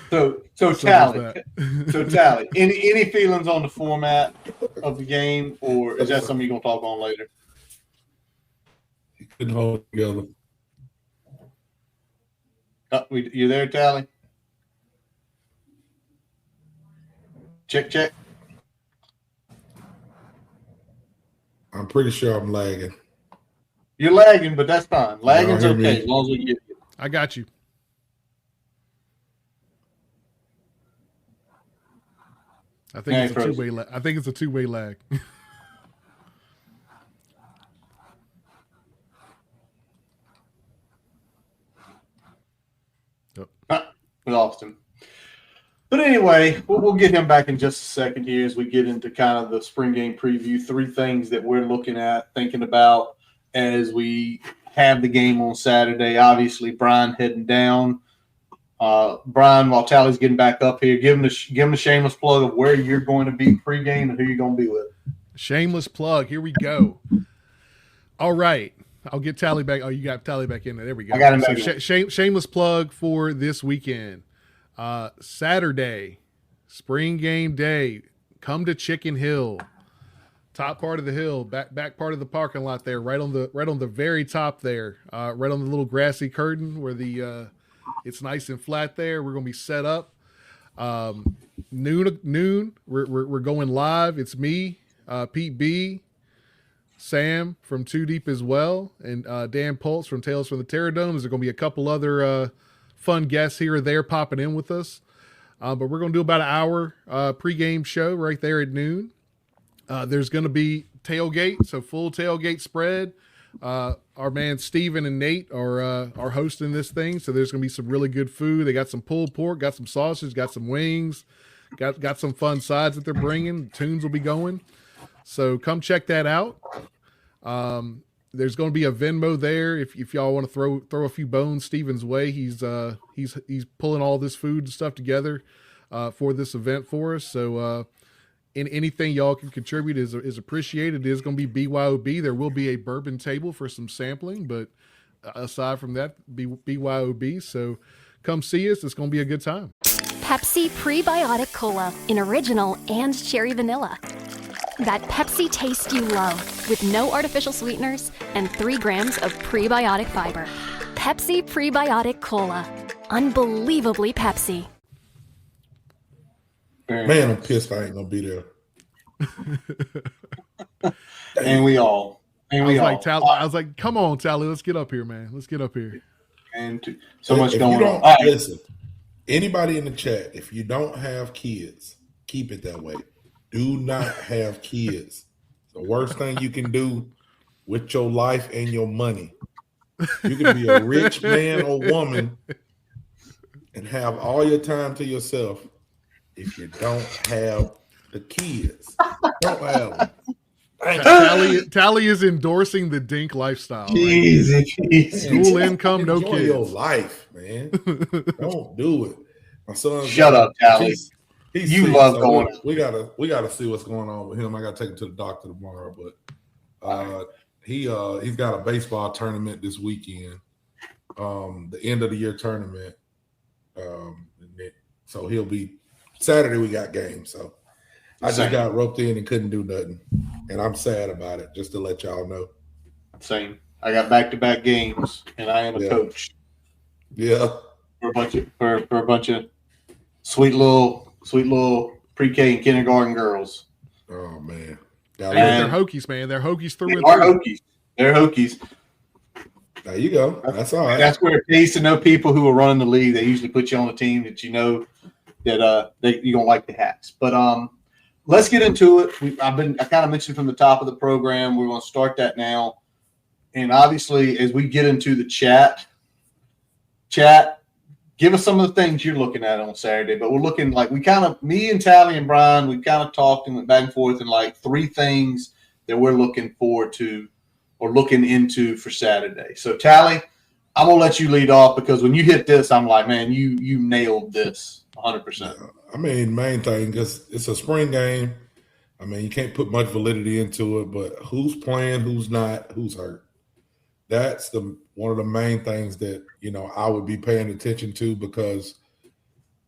So Tally. Any feelings on the format of the game, or is that something you're gonna talk on later? You couldn't hold it together. You there, Tally? Check. I'm pretty sure I'm lagging. You're lagging, but that's fine. Lagging's okay as long as we get you. I got you. I think it's a two-way lag. I think it's a two-way lag. We lost him. But anyway, we'll get him back in just a second here as we get into kind of the spring game preview. 3 things that we're looking at, thinking about as we have the game on Saturday. Obviously, Brian heading down. Brian, while Tally's getting back up here, give him the shameless plug of where you're going to be pregame and who you're going to be with. Shameless plug. Here we go. All right. I'll get Tally back. Oh, you got Tally back in there. There we go. I got him back shameless plug for this weekend. Saturday, spring game day. Come to Chicken Hill. Top part of the hill, back part of the parking lot there, right on the very top there, right on the little grassy curtain where the it's nice and flat there. We're gonna be set up. Noon. We're going live. It's me, Pete B, Sam from Too Deep as well, and Dan Pultz from Tales from the Terror Dome. There's going to be a couple other fun guests here or there popping in with us. But we're going to do about an hour pregame show right there at noon. There's going to be tailgate, so full tailgate spread. Our man Steven and Nate are hosting this thing, so there's going to be some really good food. They got some pulled pork, got some sausage, got some wings, got some fun sides that they're bringing. Tunes will be going. So come check that out. There's going to be a Venmo there if y'all want to throw a few bones Steven's way. He's pulling all this food and stuff together for this event for us. So anything y'all can contribute is appreciated. It is going to be BYOB. There will be a bourbon table for some sampling, but aside from that, BYOB. So come see us. It's going to be a good time. Pepsi Prebiotic Cola in original and cherry vanilla. That Pepsi taste you love with no artificial sweeteners and 3 grams of prebiotic fiber. Pepsi Prebiotic Cola. Unbelievably Pepsi. Man, I'm pissed I ain't going to be there. And we all. I was like, come on, Tally, let's get up here, man. Let's get up here. And so much going on. Right. Listen, anybody in the chat, if you don't have kids, keep it that way. Do not have kids. The worst thing you can do with your life and your money. You can be a rich man or woman and have all your time to yourself. If you don't have the kids, don't have them. Tally is endorsing the Dink lifestyle. Jesus. Dual income, no Enjoy kids. your life, man. Don't do it. My son. Shut up, Tally. He's you sick, love so going. We gotta see what's going on with him. I gotta take him to the doctor tomorrow, but he's got a baseball tournament this weekend. The end of the year tournament. So he'll be Saturday. We got games, so I just got roped in and couldn't do nothing, and I'm sad about it. Just to let y'all know. Same. I got back-to-back games, and I am a coach. Yeah. For a bunch of sweet little pre-K and kindergarten girls. Oh man, They're Hokies, man. They're Hokies through and through. Hokies. They're Hokies. There you go. That's all right. That's where it pays to know people who are running the league. They usually put you on a team that you know that you don't like the hats. But let's get into it. I kind of mentioned from the top of the program. We're going to start that now. And obviously, as we get into the chat, give us some of the things you're looking at on Saturday. But we're looking like me and Tally and Brian, we kind of talked and went back and forth and like 3 things that we're looking forward to or looking into for Saturday. So, Tally, I'm going to let you lead off because when you hit this, I'm like, man, you nailed this 100%. I mean, main thing, because it's a spring game. I mean, you can't put much validity into it, but who's playing, who's not, who's hurt. That's one of the main things that, I would be paying attention to because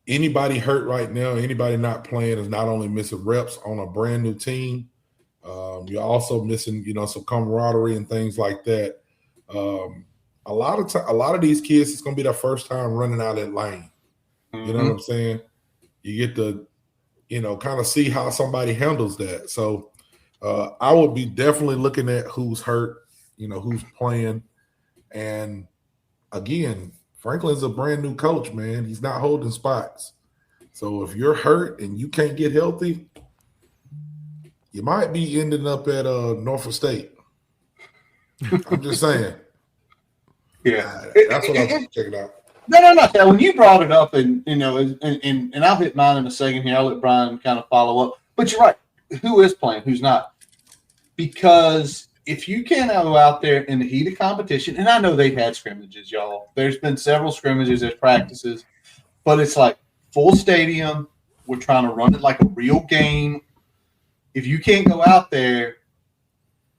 anybody hurt right now, anybody not playing is not only missing reps on a brand new team, you're also missing, some camaraderie and things like that. A lot of these kids, it's going to be their first time running out that lane. Mm-hmm. You know what I'm saying? You get to, kind of see how somebody handles that. So I would be definitely looking at who's hurt, who's playing. And again, Franklin's a brand new coach, man. He's not holding spots. So if you're hurt and you can't get healthy, you might be ending up at Norfolk State. I'm just saying. Yeah. That's what I'm checking out. No. When you brought it up, and I'll hit mine in a second here. I'll let Brian kind of follow up. But you're right. Who is playing? Who's not? Because if you can't go out there in the heat of competition, and I know they've had scrimmages, y'all. There's been several scrimmages, there's practices, but it's like full stadium. We're trying to run it like a real game. If you can't go out there,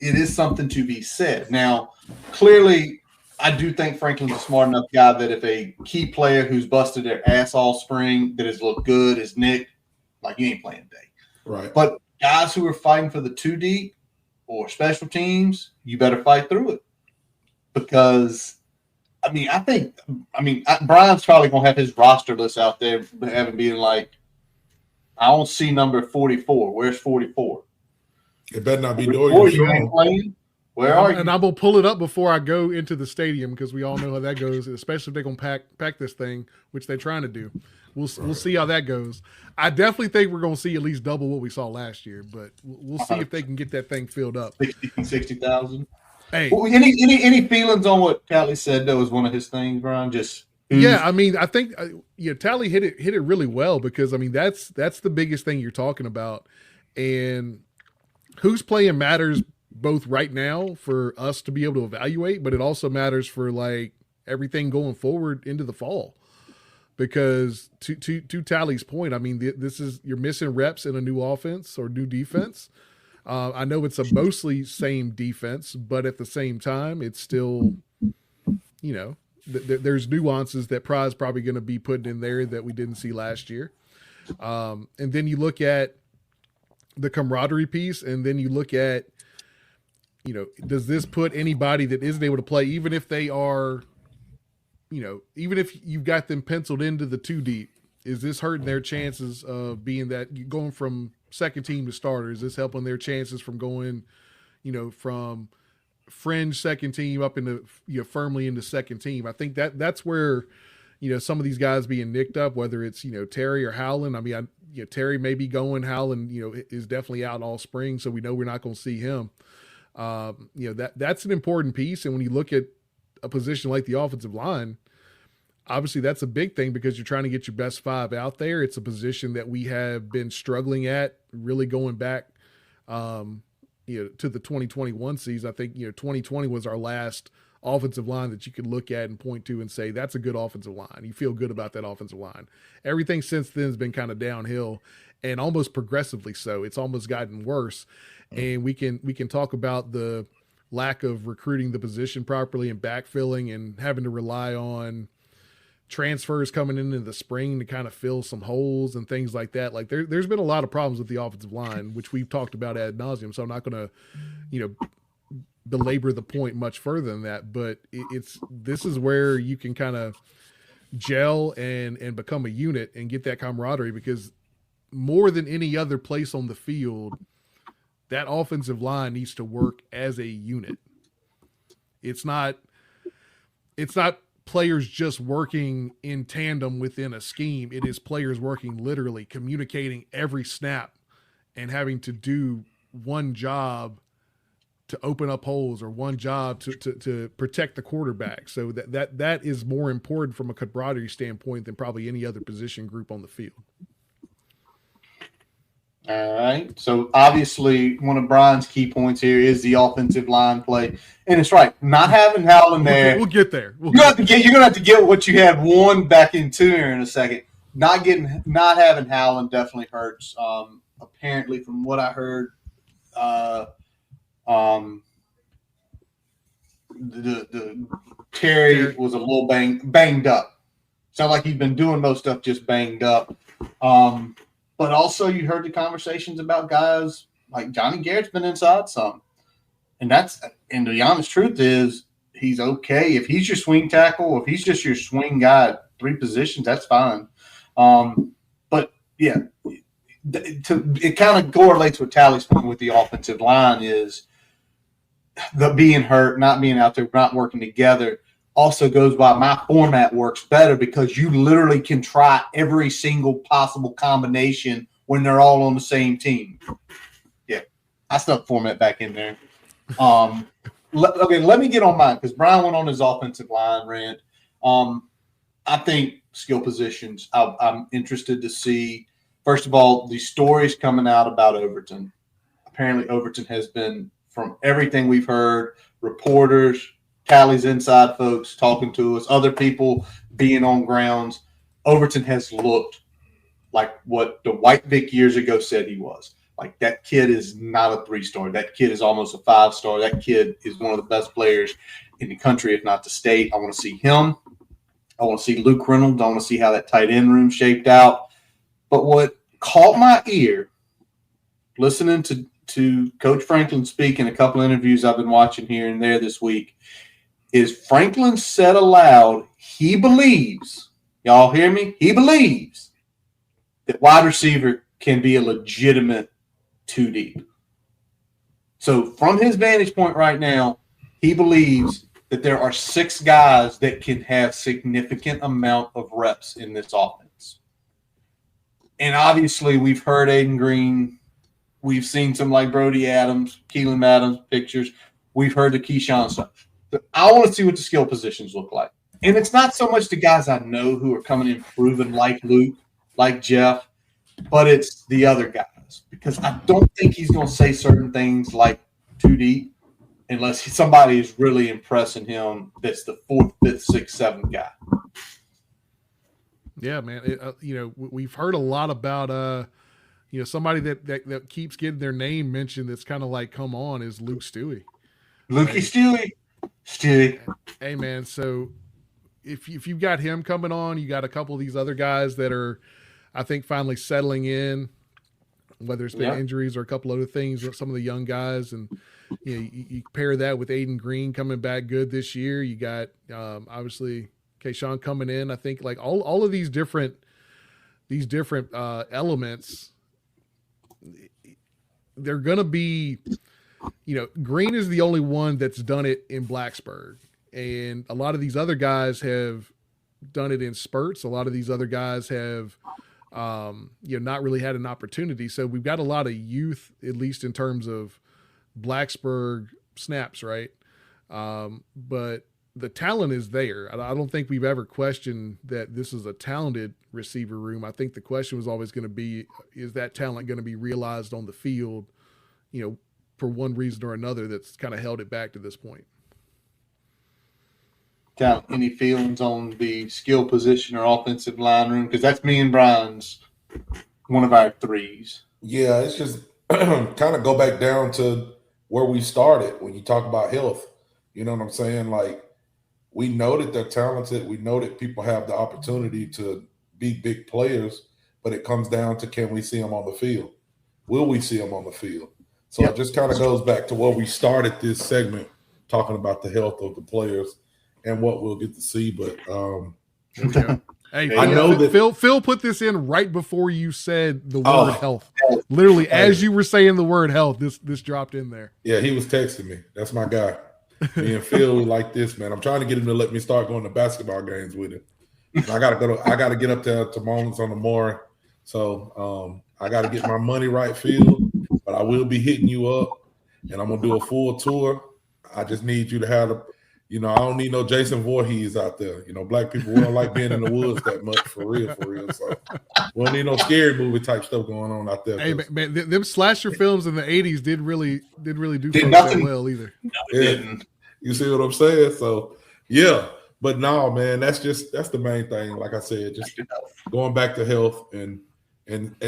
it is something to be said. Now, clearly, I do think Franklin's a smart enough guy that if a key player who's busted their ass all spring that has looked good is Nick, like you ain't playing today. Right. But guys who are fighting for the 2 deep or special teams, you better fight through it. Because, Brian's probably going to have his roster list out there having been like, I don't see number 44. Where's 44? It better not be Dorian. You ain't playing. Where are you? And I'm going to pull it up before I go into the stadium because we all know how that goes, especially if they're going to pack this thing, which they're trying to do. We'll see how that goes. I definitely think we're going to see at least double what we saw last year, but we'll see if they can get that thing filled up. 60,000. Hey, well, any feelings on what Tally said that was one of his things, Brian? I think Tally hit it really well because that's the biggest thing you're talking about, and who's playing matters both right now for us to be able to evaluate, but it also matters for like everything going forward into the fall. Because to Tally's point, this is you're missing reps in a new offense or new defense. I know it's a mostly same defense, but at the same time, it's still, there's nuances that Pry's probably going to be putting in there that we didn't see last year. And then you look at the camaraderie piece, and then you look at, does this put anybody that isn't able to play, even if they are, even if you've got them penciled into the 2 deep, is this hurting their chances of being that going from second team to starter? Is this helping their chances from going, from fringe second team up into, firmly into second team? I think that's where, some of these guys being nicked up, whether it's, Terry or Howland. Terry may be going. Howland, is definitely out all spring, so we know we're not going to see him. That's an important piece. And when you look at a position like the offensive line, obviously that's a big thing because you're trying to get your best 5 out there. It's a position that we have been struggling at, really going back, to the 2021 season. I think, 2020 was our last offensive line that you could look at and point to and say, that's a good offensive line. You feel good about that offensive line. Everything since then has been kind of downhill and almost progressively so. It's almost gotten worse. And we can talk about the lack of recruiting the position properly and backfilling and having to rely on transfers coming into the spring to kind of fill some holes and things like that. Like there's been a lot of problems with the offensive line, which we've talked about ad nauseum. So I'm not going to, belabor the point much further than that, but this is where you can kind of gel and become a unit and get that camaraderie, because more than any other place on the field, that offensive line needs to work as a unit. It's not players just working in tandem within a scheme. It is players working literally, communicating every snap and having to do one job to open up holes or one job to protect the quarterback. So that is more important from a camaraderie standpoint than probably any other position group on the field. All right. So obviously one of Brian's key points here is the offensive line play. And it's right. Not having Howland there. We'll get there. You're gonna have to get what you had one back in two here in a second. Not having Howland definitely hurts. Apparently from what I heard, the Terry was a little banged up. Sounds like he's been doing most stuff just banged up. But also you heard the conversations about guys like Johnny Garrett's been inside some. And the honest truth is he's okay. If he's your swing tackle, if he's just your swing guy at three positions, that's fine. But yeah, it kind of correlates with Tally's point with the offensive line is the being hurt, not being out there, not working together. Also goes by my format works better because you literally can try every single possible combination when they're all on the same team. Yeah, I stuck format back in there. Okay, let me get on mine because Brian went on his offensive line rant. I think skill positions. I'm interested to see, first of all, the stories coming out about Overton. Apparently Overton has been, from everything we've heard, reporters, Tally's inside folks talking to us, other people being on grounds, Overton has looked like what the White Vic years ago said he was. Like, that kid is not a 3-star. That kid is almost a 5-star. That kid is one of the best players in the country, if not the state. I want to see him. I want to see Luke Reynolds. I want to see how that tight end room shaped out. But what caught my ear, listening to Coach Franklin speak in a couple of interviews I've been watching here and there this week, is Franklin said aloud, he believes, y'all hear me? He believes that wide receiver can be a legitimate 2 deep. So from his vantage point right now, he believes that there are 6 guys that can have significant amount of reps in this offense. And obviously we've heard Aiden Green. We've seen some like Brody Adams, Keelan Adams pictures. We've heard the Keyshawn stuff. I want to see what the skill positions look like. And it's not so much the guys I know who are coming in proven like Luke, like Jeff, but it's the other guys. Because I don't think he's going to say certain things like 2 deep unless somebody is really impressing him that's the 4th, 5th, 6th, 7th guy. Yeah, man. We've heard a lot about somebody that keeps getting their name mentioned that's kind of like, come on, is Luke Stewie. Stewie. Hey, man, so if you've got him coming on, you got a couple of these other guys that are, I think, finally settling in, whether it's been injuries or a couple other things, some of the young guys. And you pair that with Aiden Green coming back good this year. You got, obviously, Keyshawn coming in. I think like all of these different elements, they're going to be, Green is the only one that's done it in Blacksburg. And a lot of these other guys have done it in spurts. A lot of these other guys have, not really had an opportunity. So we've got a lot of youth, at least in terms of Blacksburg snaps, right? But the talent is there. I don't think we've ever questioned that this is a talented receiver room. I think the question was always going to be, is that talent going to be realized on the field, for one reason or another that's kind of held it back to this point. Got any feelings on the skill position or offensive line room? Because that's me and Brian's one of our 3s. Yeah, it's just kind of go back down to where we started when you talk about health. You know what I'm saying? Like, we know that they're talented. We know that people have the opportunity to be big players, but it comes down to, can we see them on the field? Will we see them on the field? So It just kind of goes back to where we started this segment, talking about the health of the players and what we'll get to see. But hey, I know that Phil put this in right before you said the word health. Literally, as you were saying the word health, this dropped in there. Yeah, he was texting me. That's my guy. Me and Phil like this, man. I'm trying to get him to let me start going to basketball games with him. I gotta get up there to Moments on the Morning. So I gotta get my money right, Phil. But I will be hitting you up, and I'm gonna do a full tour. I just need you to have I don't need no Jason Voorhees out there. Black people, we don't like being in the woods that much, for real. So we don't need no scary movie type stuff going on out there. Hey, man, them slasher films in the 80s did really do folks that well either. No, it didn't. You see what I'm saying? So yeah, but no, man, that's the main thing. Like I said, just going back to health and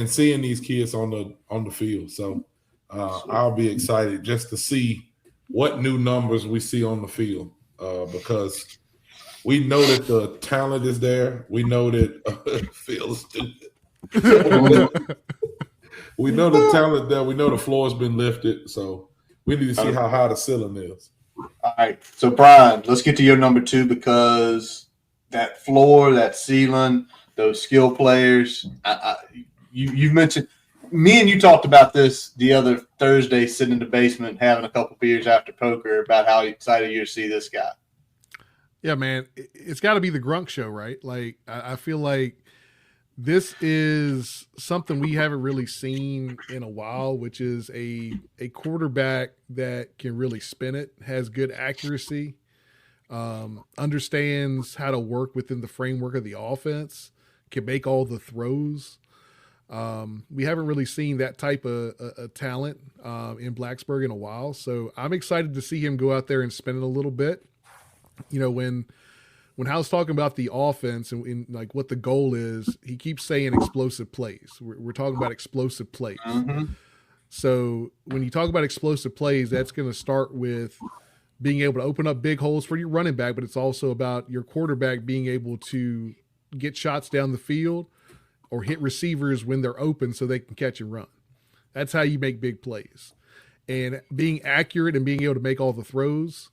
seeing these kids on the field. So I'll be excited just to see what new numbers we see on the field. Because we know that the talent is there. We know that Phil's stupid. We know the talent there. We know the floor has been lifted. So we need to see how high the ceiling is. All right. So, Brian, let's get to your number 2, because that floor, that ceiling, those skill players, you've mentioned – me and you talked about this the other Thursday, sitting in the basement having a couple beers after poker, about how excited you're to see this guy. Yeah, man, it's got to be the Grunk show, right? Like, I feel like this is something we haven't really seen in a while, which is a quarterback that can really spin it, has good accuracy, understands how to work within the framework of the offense, can make all the throws. We haven't really seen that type of talent in Blacksburg in a while. So I'm excited to see him go out there and spin it a little bit. When Hal's talking about the offense and like what the goal is, he keeps saying explosive plays. We're talking about explosive plays. Mm-hmm. So when you talk about explosive plays, that's going to start with being able to open up big holes for your running back, but it's also about your quarterback being able to get shots down the field or hit receivers when they're open so they can catch and run. That's how you make big plays. And being accurate and being able to make all the throws,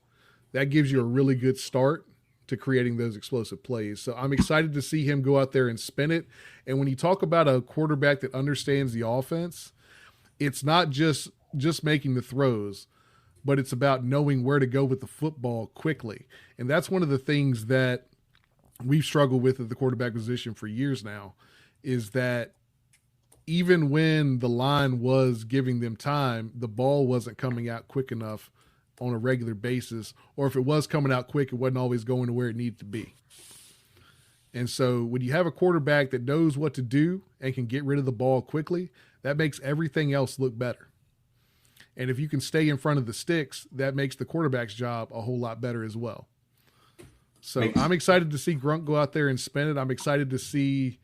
that gives you a really good start to creating those explosive plays. So I'm excited to see him go out there and spin it. And when you talk about a quarterback that understands the offense, it's not just making the throws, but it's about knowing where to go with the football quickly. And that's one of the things that we've struggled with at the quarterback position for years now, is that even when the line was giving them time, the ball wasn't coming out quick enough on a regular basis, or if it was coming out quick, it wasn't always going to where it needed to be. And so when you have a quarterback that knows what to do and can get rid of the ball quickly, that makes everything else look better. And if you can stay in front of the sticks, that makes the quarterback's job a whole lot better as well. So I'm excited to see Grunk go out there and spin it. I'm excited to see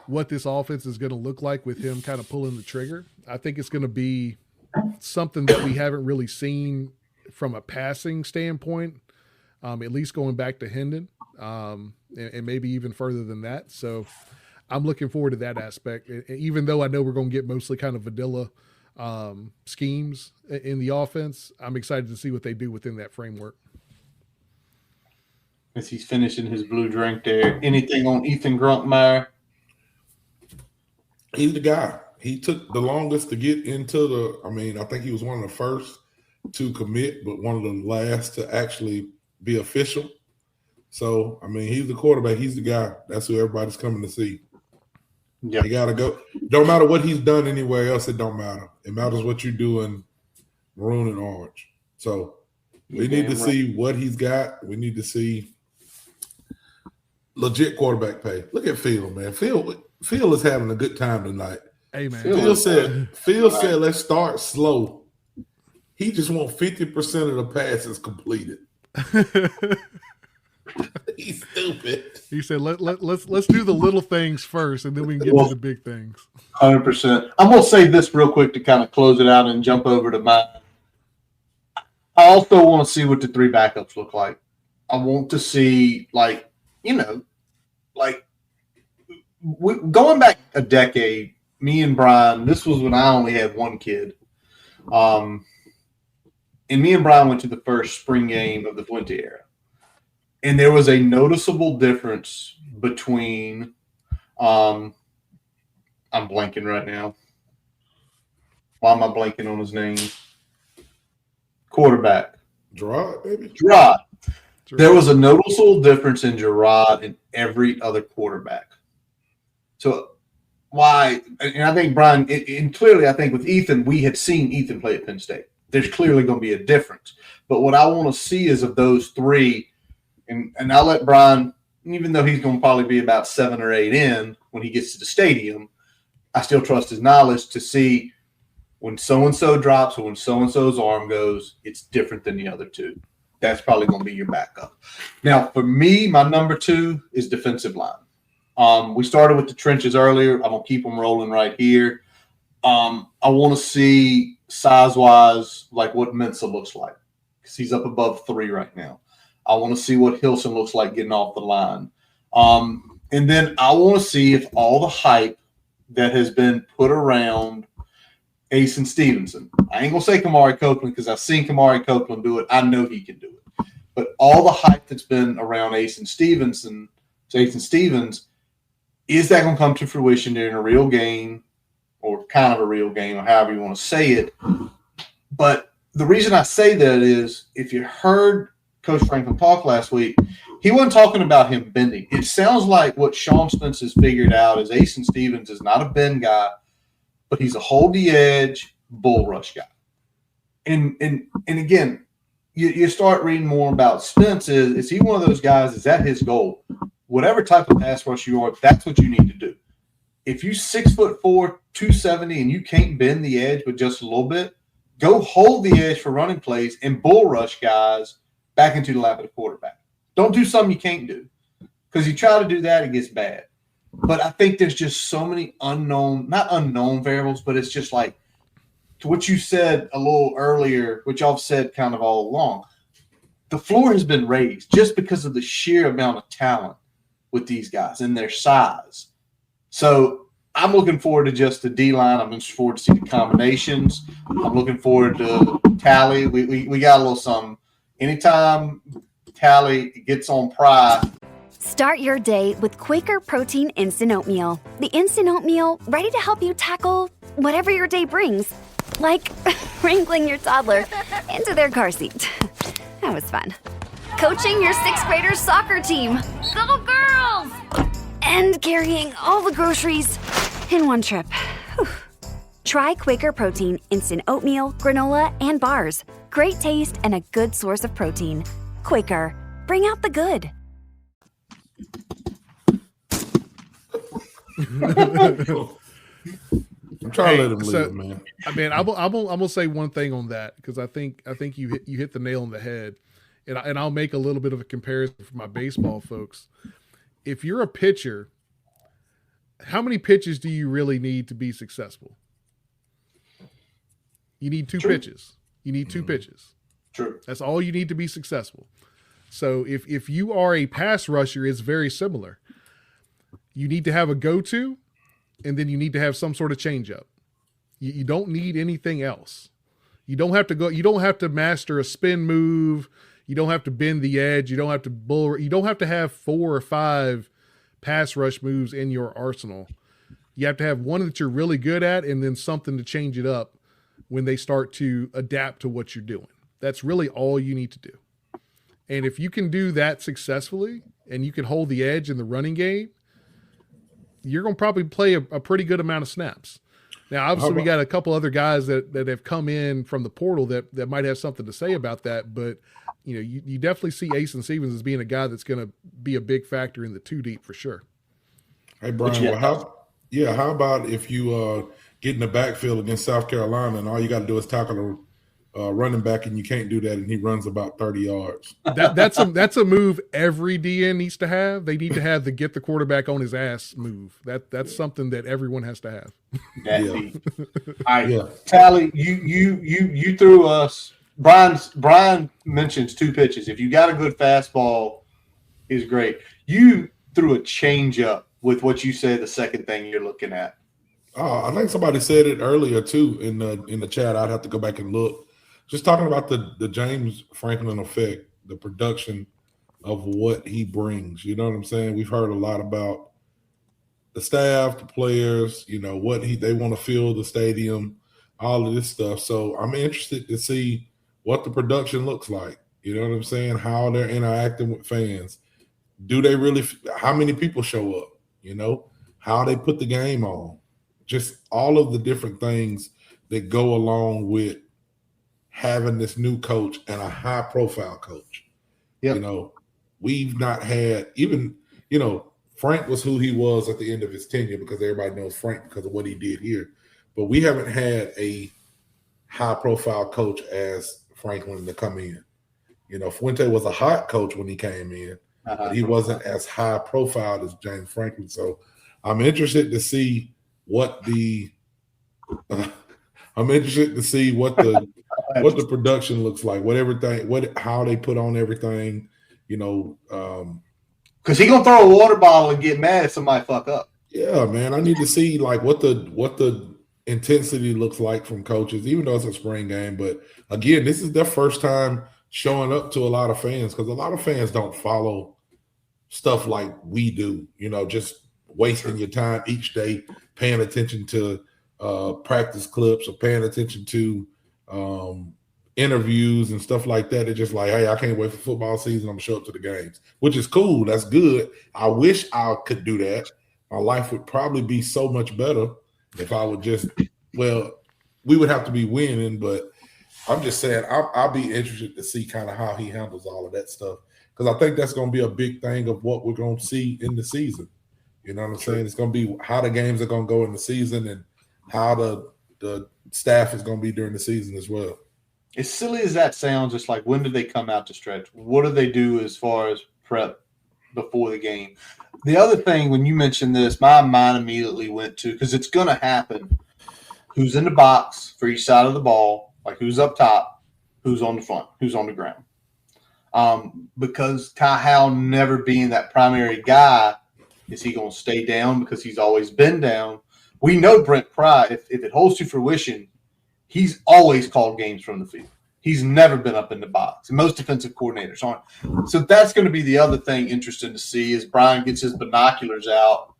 what this offense is going to look like with him kind of pulling the trigger. I think it's going to be something that we haven't really seen from a passing standpoint, at least going back to Hendon, and maybe even further than that. So I'm looking forward to that aspect, even though I know we're going to get mostly kind of vanilla schemes in the offense. I'm excited to see what they do within that framework. As he's finishing his blue drink there, anything on Ethan Grunkmeyer? He's the guy. He took the longest to get into I think he was one of the first to commit, but one of the last to actually be official. So, he's the quarterback. He's the guy. That's who everybody's coming to see. Yeah. You got to go. Don't matter what he's done anywhere else. It don't matter. It matters what you do in maroon and orange. So we need to see what he's got. We need to see legit quarterback pay. Look at Phil, man. Phil is having a good time tonight. Hey, man. Phil said, let's start slow. He just wants 50% of the passes completed. He's stupid. He said, let's do the little things first, and then we can get to the big things. 100%. I'm going to say this real quick to kind of close it out and jump over to mine. I also want to see what the 3 backups look like. I want to see, going back a decade, me and Brian, this was when I only had one kid. And me and Brian went to the first spring game of the Fuente era. And there was a noticeable difference between I'm blanking right now. Why am I blanking on his name? Quarterback. Gerard, baby. Gerard. There was a noticeable difference in Gerard and every other quarterback. So why? And I think Brian, and clearly I think with Ethan, we had seen Ethan play at Penn State. There's clearly going to be a difference. But what I want to see is of those three, and I'll let Brian, even though he's going to probably be about 7 or 8 in when he gets to the stadium, I still trust his knowledge to see when so-and-so drops or when so-and-so's arm goes, it's different than the other two. That's probably going to be your backup. Now, for me, my number 2 is defensive line. We started with the trenches earlier. I'm going to keep them rolling right here. I want to see size-wise like what Mensa looks like because he's up above 3 right now. I want to see what Hilson looks like getting off the line. And then I want to see if all the hype that has been put around Ace and Stevenson. I ain't going to say Kamari Copeland because I've seen Kamari Copeland do it. I know he can do it. But all the hype that's been around Ace and Stevens, is that going to come to fruition during a real game or kind of a real game or however you want to say it? But the reason I say that is if you heard Coach Franklin talk last week, he wasn't talking about him bending. It sounds like what Sean Spence has figured out is Ace and Stevens is not a bend guy, but he's a hold the edge, bull rush guy. And again, you start reading more about Spence. Is he one of those guys? Is that his goal? Whatever type of pass rush you are, that's what you need to do. If you 6'4", 270, and you can't bend the edge but just a little bit, go hold the edge for running plays and bull rush guys back into the lap of the quarterback. Don't do something you can't do because you try to do that, it gets bad. But I think there's just so many not unknown variables, but it's just like to what you said a little earlier, which I've said kind of all along. The floor has been raised just because of the sheer amount of talent with these guys and their size. So I'm looking forward to just the D-line. I'm looking forward to see the combinations. I'm looking forward to Tally. We got a little something. Anytime Tally gets on Pry. Start your day with Quaker Protein Instant Oatmeal. The Instant Oatmeal ready to help you tackle whatever your day brings. Like wrangling your toddler into their car seat. That was fun. Coaching your 6th graders soccer team. Go girls! And carrying all the groceries in one trip. Whew. Try Quaker Protein Instant Oatmeal, granola, and bars. Great taste and a good source of protein. Quaker, bring out the good. I'm trying to let him live, man. I mean, I'm gonna say one thing on that because I think you hit the nail on the head, and I'll make a little bit of a comparison for my baseball folks. If you're a pitcher, how many pitches do you really need to be successful? You need 2 pitches. You need 2 pitches. True. That's all you need to be successful. So if you are a pass rusher, it's very similar. You need to have a go-to, and then you need to have some sort of changeup. You don't need anything else. You don't have to master a spin move. You don't have to bend the edge. You don't have to you don't have to have 4 or 5 pass rush moves in your arsenal. You have to have one that you're really good at and then something to change it up when they start to adapt to what you're doing. That's really all you need to do. And if you can do that successfully and you can hold the edge in the running game, you're going to probably play a pretty good amount of snaps. Now, obviously, we got a couple other guys that have come in from the portal that might have something to say about that. But, you definitely see Ace and Stevens as being a guy that's going to be a big factor in the 2 deep for sure. Hey, Brian, how about if you get in the backfield against South Carolina and all you got to do is tackle a running back and you can't do that and he runs about 30 yards? That's a move every DN needs to have. They need to have the get the quarterback on his ass move. That's something that everyone has to have. Tally, you threw us. Brian mentions 2 pitches. If you got a good fastball, is great. You threw a changeup with what you said. The second thing you're looking at. I think somebody said it earlier too in the chat. I'd have to go back and look. Just talking about the James Franklin effect, the production of what he brings. You know what I'm saying? We've heard a lot about the staff, the players. What they want to fill the stadium. all of this stuff. So I'm interested to see what the production looks like. You know what I'm saying? How they're interacting with fans. Do they really? How many people show up? You know, how they put the game on. Just all of the different things that go along with having this new coach and a high-profile coach. Yep. You know, we've not had even, Frank was who he was at the end of his tenure because everybody knows Frank because of what he did here. But we haven't had a high-profile coach as Franklin to come in. Fuente was a hot coach when he came in, but he wasn't as high-profile as James Franklin. So I'm interested to see what the what the production looks like, how they put on everything, because he's gonna throw a water bottle and get mad if somebody fuck up. Yeah, man. I need to see like what the intensity looks like from coaches, even though it's a spring game. But again, this is their first time showing up to a lot of fans because a lot of fans don't follow stuff like we do, just wasting your time each day paying attention to practice clips or paying attention to interviews and stuff like that. They're just like, hey, I can't wait for football season. I'm gonna show up to the games, which is cool. That's good. I wish I could do that. My life would probably be so much better if I would we would have to be winning, but I'm just saying I'll be interested to see kind of how he handles all of that stuff because I think that's going to be a big thing of what we're going to see in the season. You know what I'm saying? It's going to be how the games are going to go in the season and how the staff is going to be during the season as well. As silly as that sounds, it's like, when do they come out to stretch? What do they do as far as prep before the game? The other thing, when you mentioned this, my mind immediately went to, because it's going to happen, who's in the box for each side of the ball, like who's up top, who's on the front, who's on the ground. Because Ty Howell never being that primary guy, is he going to stay down because he's always been down? We know Brent Pry, if it holds to fruition, he's always called games from the field. He's never been up in the box. And most defensive coordinators aren't. So that's going to be the other thing interesting to see as Brian gets his binoculars out,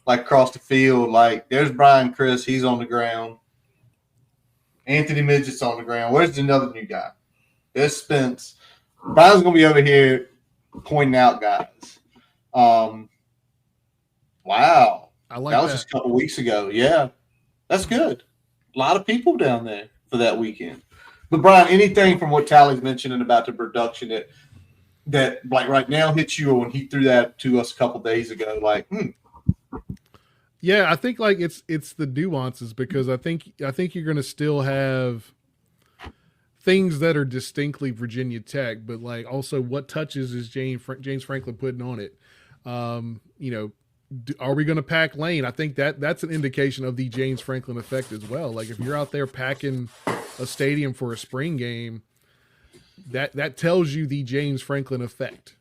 like across the field. Like, there's Brian Chris. He's on the ground. Anthony Midget's on the ground. Where's another new guy? There's Spence. Brian's going to be over here pointing out guys. Wow. I like that. Was just a couple weeks ago. Yeah, that's good. A lot of people down there for that weekend. But, Brian, anything from what Tally's mentioning about the production that like right now hits you, or when he threw that to us a couple days ago, like, Yeah, I think like it's the nuances, because I think you're going to still have things that are distinctly Virginia Tech, but like also what touches is James Franklin putting on it. Are we going to pack lane? I think that's an indication of the James Franklin effect as well. Like if you're out there packing a stadium for a spring game, that tells you the James Franklin effect.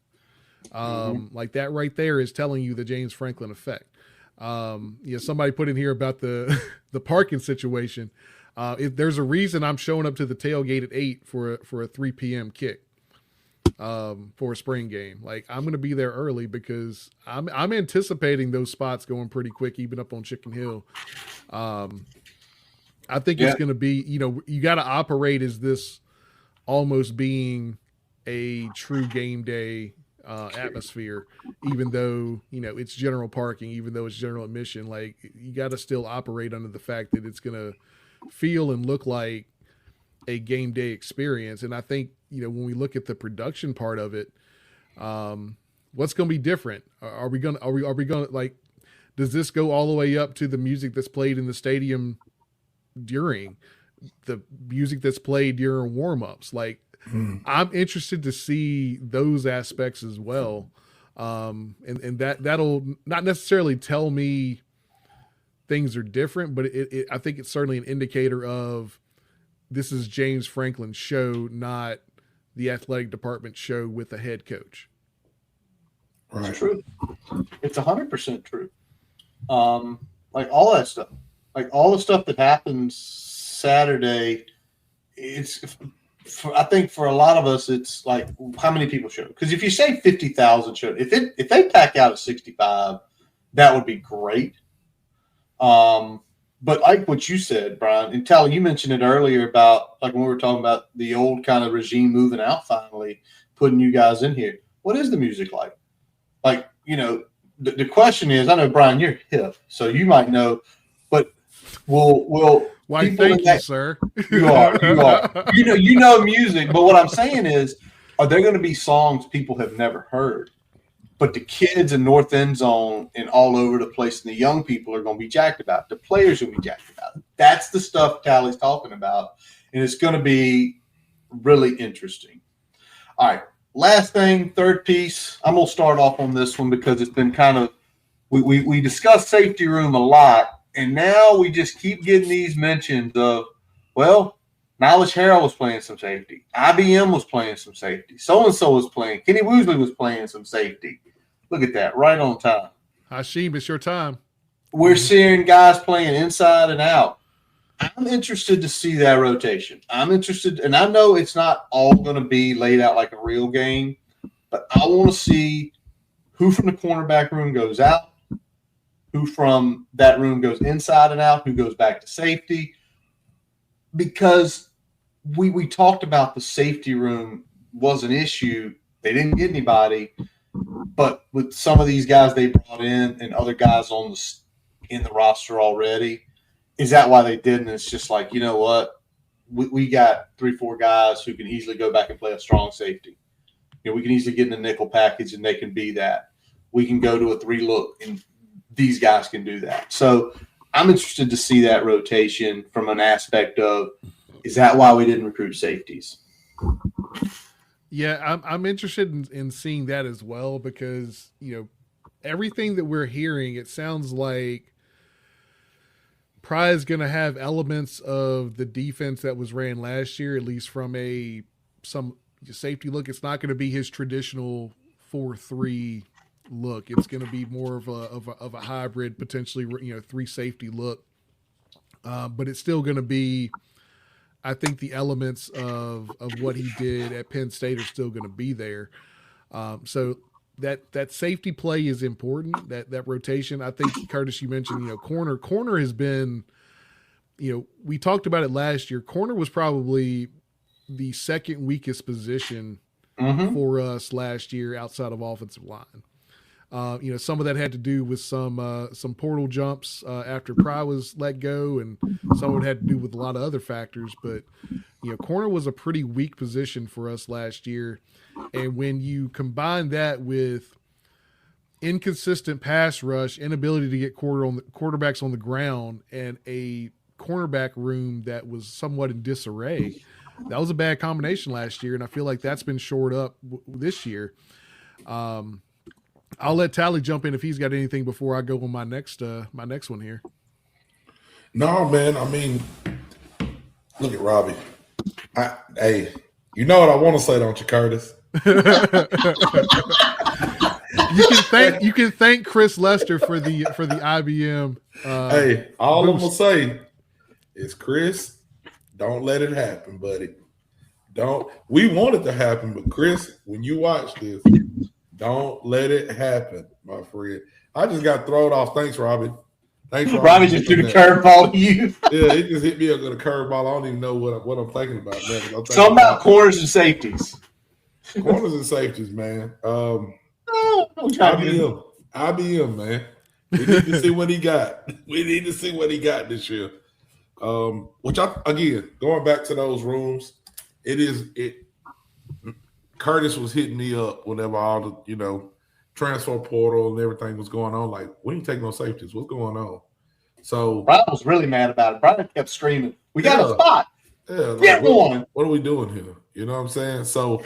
Like that right there is telling you the James Franklin effect. Somebody put in here about the parking situation. If there's a reason I'm showing up to the tailgate at 8 for a 3 p.m. kick for a spring game. Like I'm going to be there early because I'm anticipating those spots going pretty quick, even up on Chicken Hill. I think it's going to be, you got to operate as this almost being a true game day atmosphere, even though, it's general parking, even though it's general admission. Like you got to still operate under the fact that it's going to feel and look like a game day experience. And I think, when we look at the production part of it, what's going to be different? Are we going to like, does this go all the way up to the music that's played in the stadium during the music that's played during warmups? Like, I'm interested to see those aspects as well. And that'll not necessarily tell me things are different, but I think it's certainly an indicator of this is James Franklin's show, not the athletic department show with a head coach. Right. It's true. It's 100% true. Like all that stuff, like all the stuff that happens Saturday, I think for a lot of us, it's like how many people show? Because if you say 50,000 show, if they pack out at 65, that would be great. But like what you said, Brian, and Tally, you mentioned it earlier about like when we were talking about the old kind of regime moving out finally, putting you guys in here. What is the music like? Like, the question is, I know, Brian, you're hip, so you might know, but will why, thank you, sir. You are. You know music, but what I'm saying is, are there going to be songs people have never heard? But the kids in North End Zone and all over the place, and the young people are going to be jacked about it. The players will be jacked about it. That's the stuff Tally's talking about, and it's going to be really interesting. All right, last thing, third piece. I'm going to start off on this one because it's been kind of we discussed safety room a lot, and now we just keep getting these mentions of, well, Knowledge Harrell was playing some safety. IBM was playing some safety. So-and-so was playing. Kenny Woosley was playing some safety. Look at that, right on time. Hashim, it's your time. We're seeing guys playing inside and out. I'm interested to see that rotation. I'm interested, and I know it's not all going to be laid out like a real game, but I want to see who from the cornerback room goes out, who from that room goes inside and out, who goes back to safety. Because we talked about the safety room was an issue. They didn't get anybody, but with some of these guys they brought in and other guys in the roster already, is that why they didn't? It's just like, you know what? We got 3-4 guys who can easily go back and play a strong safety. We can easily get in the nickel package and they can be that. We can go to a 3-look and these guys can do that. So I'm interested to see that rotation from an aspect of, is that why we didn't recruit safeties? Yeah, I'm interested in seeing that as well because, everything that we're hearing, it sounds like Pry is going to have elements of the defense that was ran last year, at least from some safety look. It's not going to be his traditional 4-3 look. It's going to be more of a hybrid, potentially 3 safety look. But it's still going to be, I think the elements of what he did at Penn State are still going to be there. So that safety play is important. That rotation. I think, Curtis, you mentioned corner has been, we talked about it last year. Corner was probably the second weakest position for us last year outside of offensive line. Some of that had to do with some portal jumps after Pry was let go, and some of it had to do with a lot of other factors. But corner was a pretty weak position for us last year, and when you combine that with inconsistent pass rush, inability to get quarterbacks on the ground, and a cornerback room that was somewhat in disarray, that was a bad combination last year, and I feel like that's been shored up this year. I'll let Tally jump in if he's got anything before I go on my next one here. No, man. I mean, look at Robbie. Hey, you know what I want to say, don't you, Curtis? You can thank Chris Lester for the IBM. Hey, all I'm gonna say is, Chris, don't let it happen, buddy. Don't. We want it to happen, but Chris, when you watch this, don't let it happen, my friend. I just got thrown off. Thanks, Robbie. Robbie just threw the curveball to you. Yeah, he just hit me up with a curveball. I don't even know what I'm thinking about, man. Something about corners and safeties. Corners and safeties, man. IBM, man. We need to see what he got. We need to see what he got this year. Which again, going back to those rooms, Curtis was hitting me up whenever all the, transfer portal and everything was going on. Like, when are you taking those safeties? What's going on? So Brian was really mad about it. Brian kept screaming, "We got a spot. Yeah, get one." What are we doing here? You know what I'm saying? So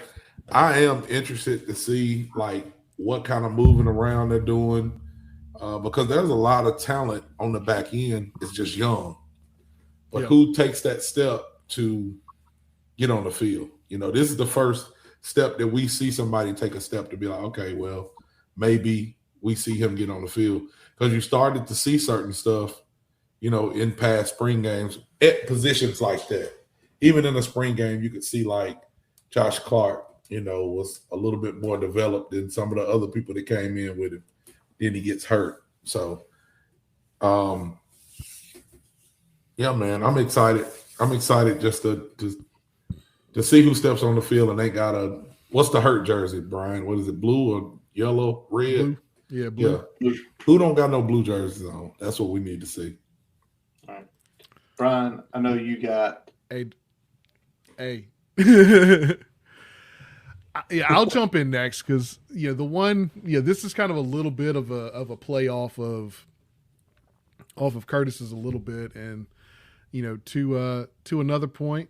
I am interested to see what kind of moving around they're doing because there's a lot of talent on the back end. It's just young, but who takes that step to get on the field? This is the first step that we see somebody take a step to be like, okay, well, maybe we see him get on the field, because you started to see certain stuff, in past spring games at positions like that. Even in the spring game, you could see Josh Clark, was a little bit more developed than some of the other people that came in with him. Then he gets hurt. So Yeah, man, I'm excited. I'm excited just to see who steps on the field and they got what's the hurt jersey, Brian? What is it, blue or yellow, red? Blue. Yeah, blue. Yeah. Who don't got no blue jerseys on? That's what we need to see. All right. Brian, I know you got Hey. Yeah, I'll jump in next because this is kind of a little bit of a play off of Curtis's a little bit, and to another point,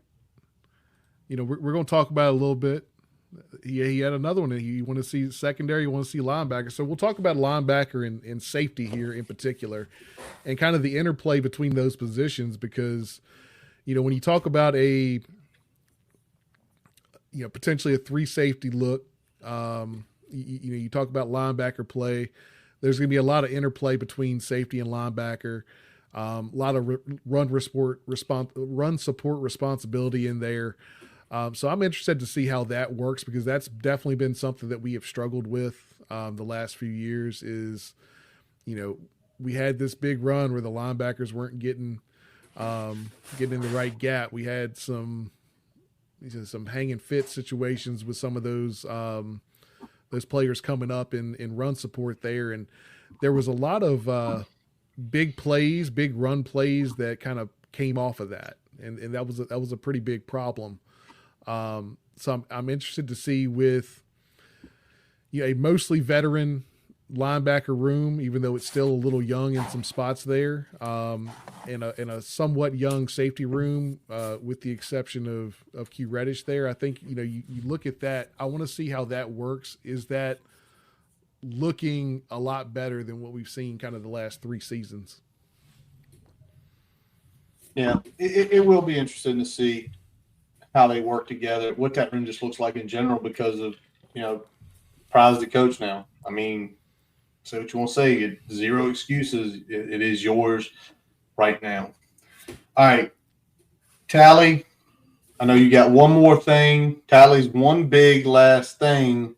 we're going to talk about it a little bit. He had another one that you want to see secondary, you want to see linebacker. So we'll talk about linebacker and safety here in particular, and kind of the interplay between those positions because when you talk about a potentially a 3 safety look. You talk about linebacker play. There's going to be a lot of interplay between safety and linebacker. A lot of run support responsibility in there. So I'm interested to see how that works because that's definitely been something that we have struggled with the last few years. Is we had this big run where the linebackers weren't getting in the right gap. We had some hanging fit situations with some of those players coming up in run support there. And there was a lot of big plays, big run plays that kind of came off of that. And that was a pretty big problem. So I'm interested to see with a mostly veteran linebacker room, even though it's still a little young in some spots there, in a somewhat young safety room, with the exception of Q Reddish there. I think, you look at that. I want to see how that works. Is that looking a lot better than what we've seen kind of the last 3 seasons? Yeah, it will be interesting to see how they work together, what that room just looks like in general because of, Prize the coach now. I mean, say what you want to say. Zero excuses. It is yours right now. All right. Tally, I know you got one more thing. Tally's one big last thing.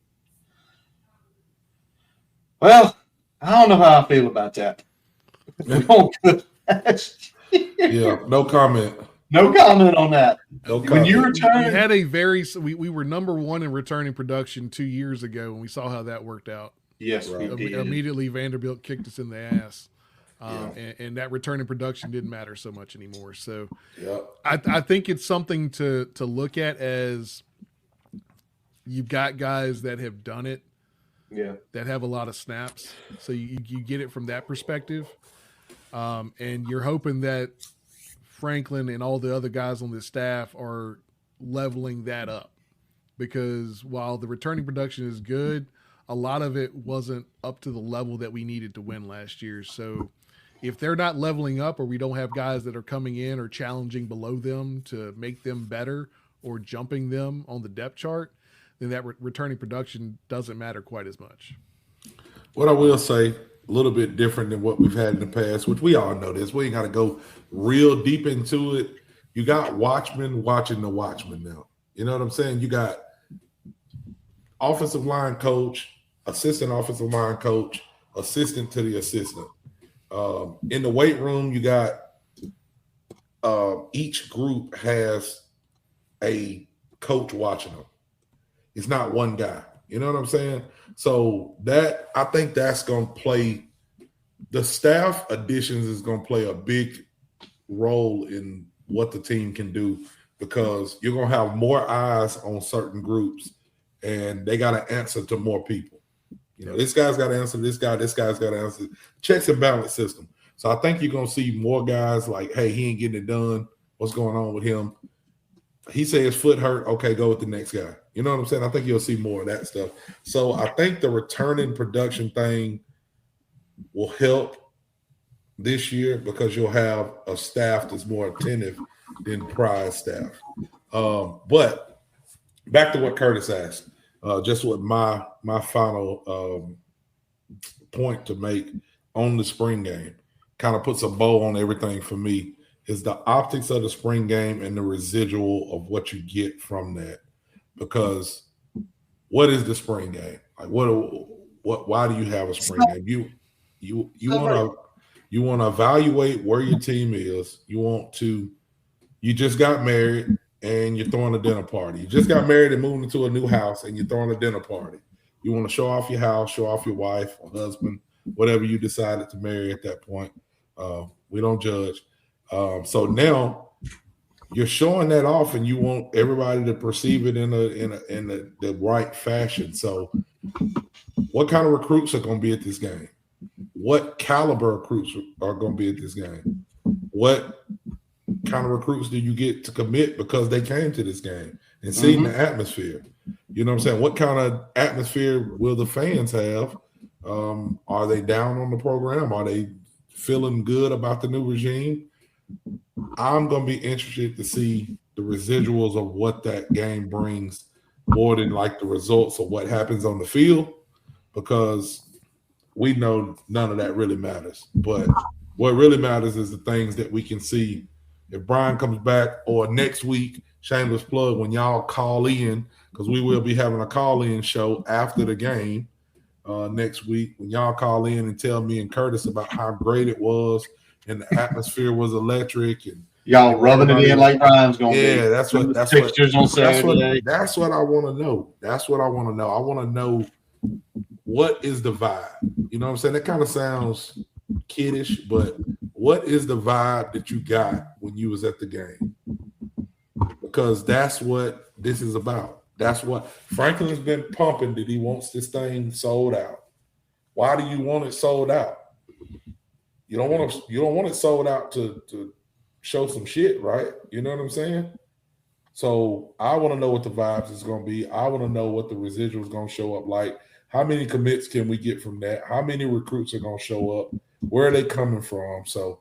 Well, I don't know how I feel about that. Yeah, no comment. No comment on that. No when comment. you return, we were number 1 in returning production 2 years ago, and we saw how that worked out. Yes, we did. Immediately, Vanderbilt kicked us in the ass, and that returning production didn't matter so much anymore. So, I think it's something to look at as you've got guys that have done it, that have a lot of snaps. So you get it from that perspective, and you're hoping that Franklin and all the other guys on the staff are leveling that up, because while the returning production is good, a lot of it wasn't up to the level that we needed to win last year. So if they're not leveling up, or we don't have guys that are coming in or challenging below them to make them better or jumping them on the depth chart, then that returning production doesn't matter quite as much. What I will say, a little bit different than what we've had in the past, which we all know this. We ain't got to go real deep into it. You got watchmen watching the watchmen now. You know what I'm saying? You got offensive line coach, assistant offensive line coach, assistant to the assistant. In the weight room, you got each group has a coach watching them. It's not one guy. You know what I'm saying? So I think that's going to play, the staff additions is going to play a big role in what the team can do, because you're going to have more eyes on certain groups, and they got to answer to more people. This guy's got to answer this guy's got to answer. Checks and balance system. So I think you're going to see more guys like, hey, he ain't getting it done. What's going on with him? He said his foot hurt. Okay, go with the next guy. You know what I'm saying? I think you'll see more of that stuff. So I think the returning production thing will help this year, because you'll have a staff that's more attentive than prior staff. But back to what Curtis asked, just what my final point to make on the spring game, kind of puts a bow on everything for me, is the optics of the spring game and the residual of what you get from that. Because what is the spring game? Like why do you have a spring game? You want to You want to evaluate where your team is. You just got married and you're throwing a dinner party. You just got married and moved into a new house and you're throwing a dinner party. You want to show off your house, show off your wife or husband, whatever you decided to marry at that point. We don't judge. So now you're showing that off, and you want everybody to perceive it in the right fashion. So, what kind of recruits are going to be at this game? What caliber recruits are going to be at this game? What kind of recruits do you get to commit because they came to this game and seen the atmosphere? You know what I'm saying? What kind of atmosphere will the fans have? Are they down on the program? Are they feeling good about the new regime? I'm going to be interested to see the residuals of what that game brings more than like the results of what happens on the field, because we know none of that really matters. But what really matters is the things that we can see. If Brian comes back, or next week, shameless plug, when y'all call in, because we will be having a call-in show after the game next week, when y'all call in and tell me and Curtis about how great it was and the atmosphere was electric, and y'all rubbing it in like Brian's going to be. Yeah, that's what fixtures on Saturday. That's what I want to know. That's what I want to know. I want to know, what is the vibe? You know what I'm saying? That kind of sounds kiddish, but what is the vibe that you got when you was at the game? Because that's what this is about. That's what Franklin's been pumping, that he wants this thing sold out. Why do you want it sold out? You don't want it sold out to show some shit, right? You know what I'm saying? So I want to know what the vibes is going to be. I want to know what the residual is going to show up like. How many commits can we get from that? How many recruits are going to show up? Where are they coming from? So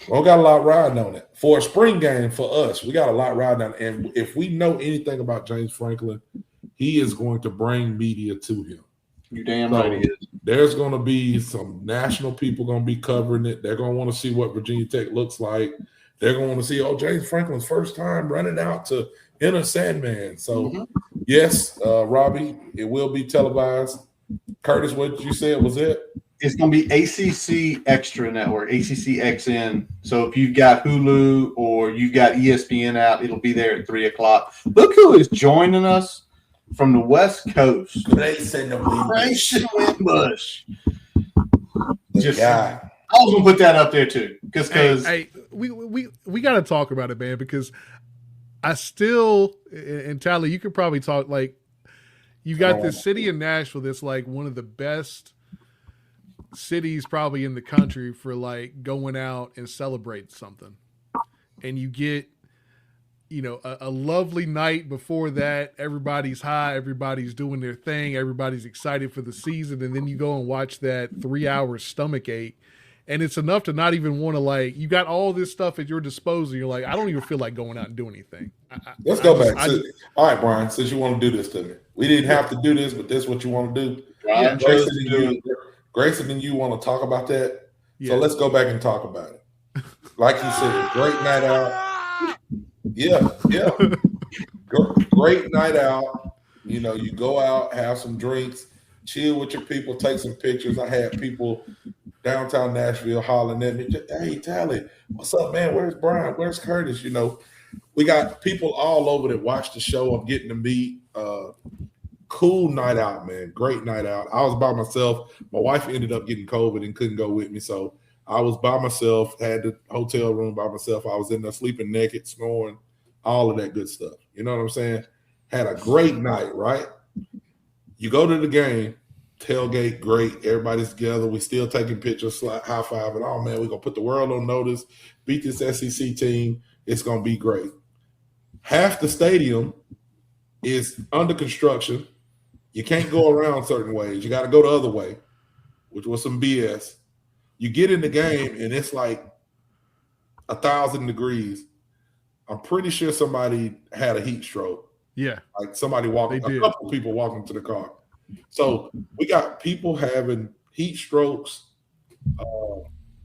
we got a lot riding on it. For a spring game for us, we got a lot riding on it. And if we know anything about James Franklin, he is going to bring media to him. You damn right he is. There's going to be some national people going to be covering it. They're going to want to see what Virginia Tech looks like. They're going to want to see, James Franklin's first time running out to enter Sandman. So, yes, Robbie, it will be televised. Curtis, what did you say it was it? It's going to be ACC Extra Network, ACC XN. So if you've got Hulu or you've got ESPN out, it'll be there at 3 o'clock. Look who is joining us from the West Coast. Grayson Wimbush. Just guy. I was going to put that up there too. Because we got to talk about it, man, because I still, and Tally, you could probably talk, like, you got this city in Nashville that's like one of the best cities probably in the country for like going out and celebrating something. And you get, a lovely night before that. Everybody's high, everybody's doing their thing, everybody's excited for the season. And then you go and watch that 3 hour stomach ache. And it's enough to not even want to, you got all this stuff at your disposal. You're like, I don't even feel like going out and doing anything. Let's go back. All right, Brian, since you want to do this to me. We didn't have to do this, but this is what you want to do. Yeah, Grayson and you want to talk about that. Yeah. So let's go back and talk about it. Like you said, great night out. Yeah. Great night out. You go out, have some drinks, chill with your people, take some pictures. I had people downtown Nashville hollering at me, hey, Tally, what's up, man? Where's Brian? Where's Curtis? We got people all over that watch the show. I'm getting to meet. Cool night out, man. Great night out. I was by myself. My wife ended up getting COVID and couldn't go with me, so I was by myself, had the hotel room by myself. I was in there sleeping naked, snoring, all of that good stuff. You know what I'm saying? Had a great night, right? You go to the game, tailgate, great. Everybody's together. We still taking pictures, high five, and oh man, we're gonna put the world on notice. Beat this SEC team. It's gonna be great. Half the stadium is under construction. You can't go around certain ways. You got to go the other way, which was some BS. You get in the game and it's like 1,000 degrees. I'm pretty sure somebody had a heat stroke. Yeah, like somebody walking. A couple people walking to the car. So we got people having heat strokes.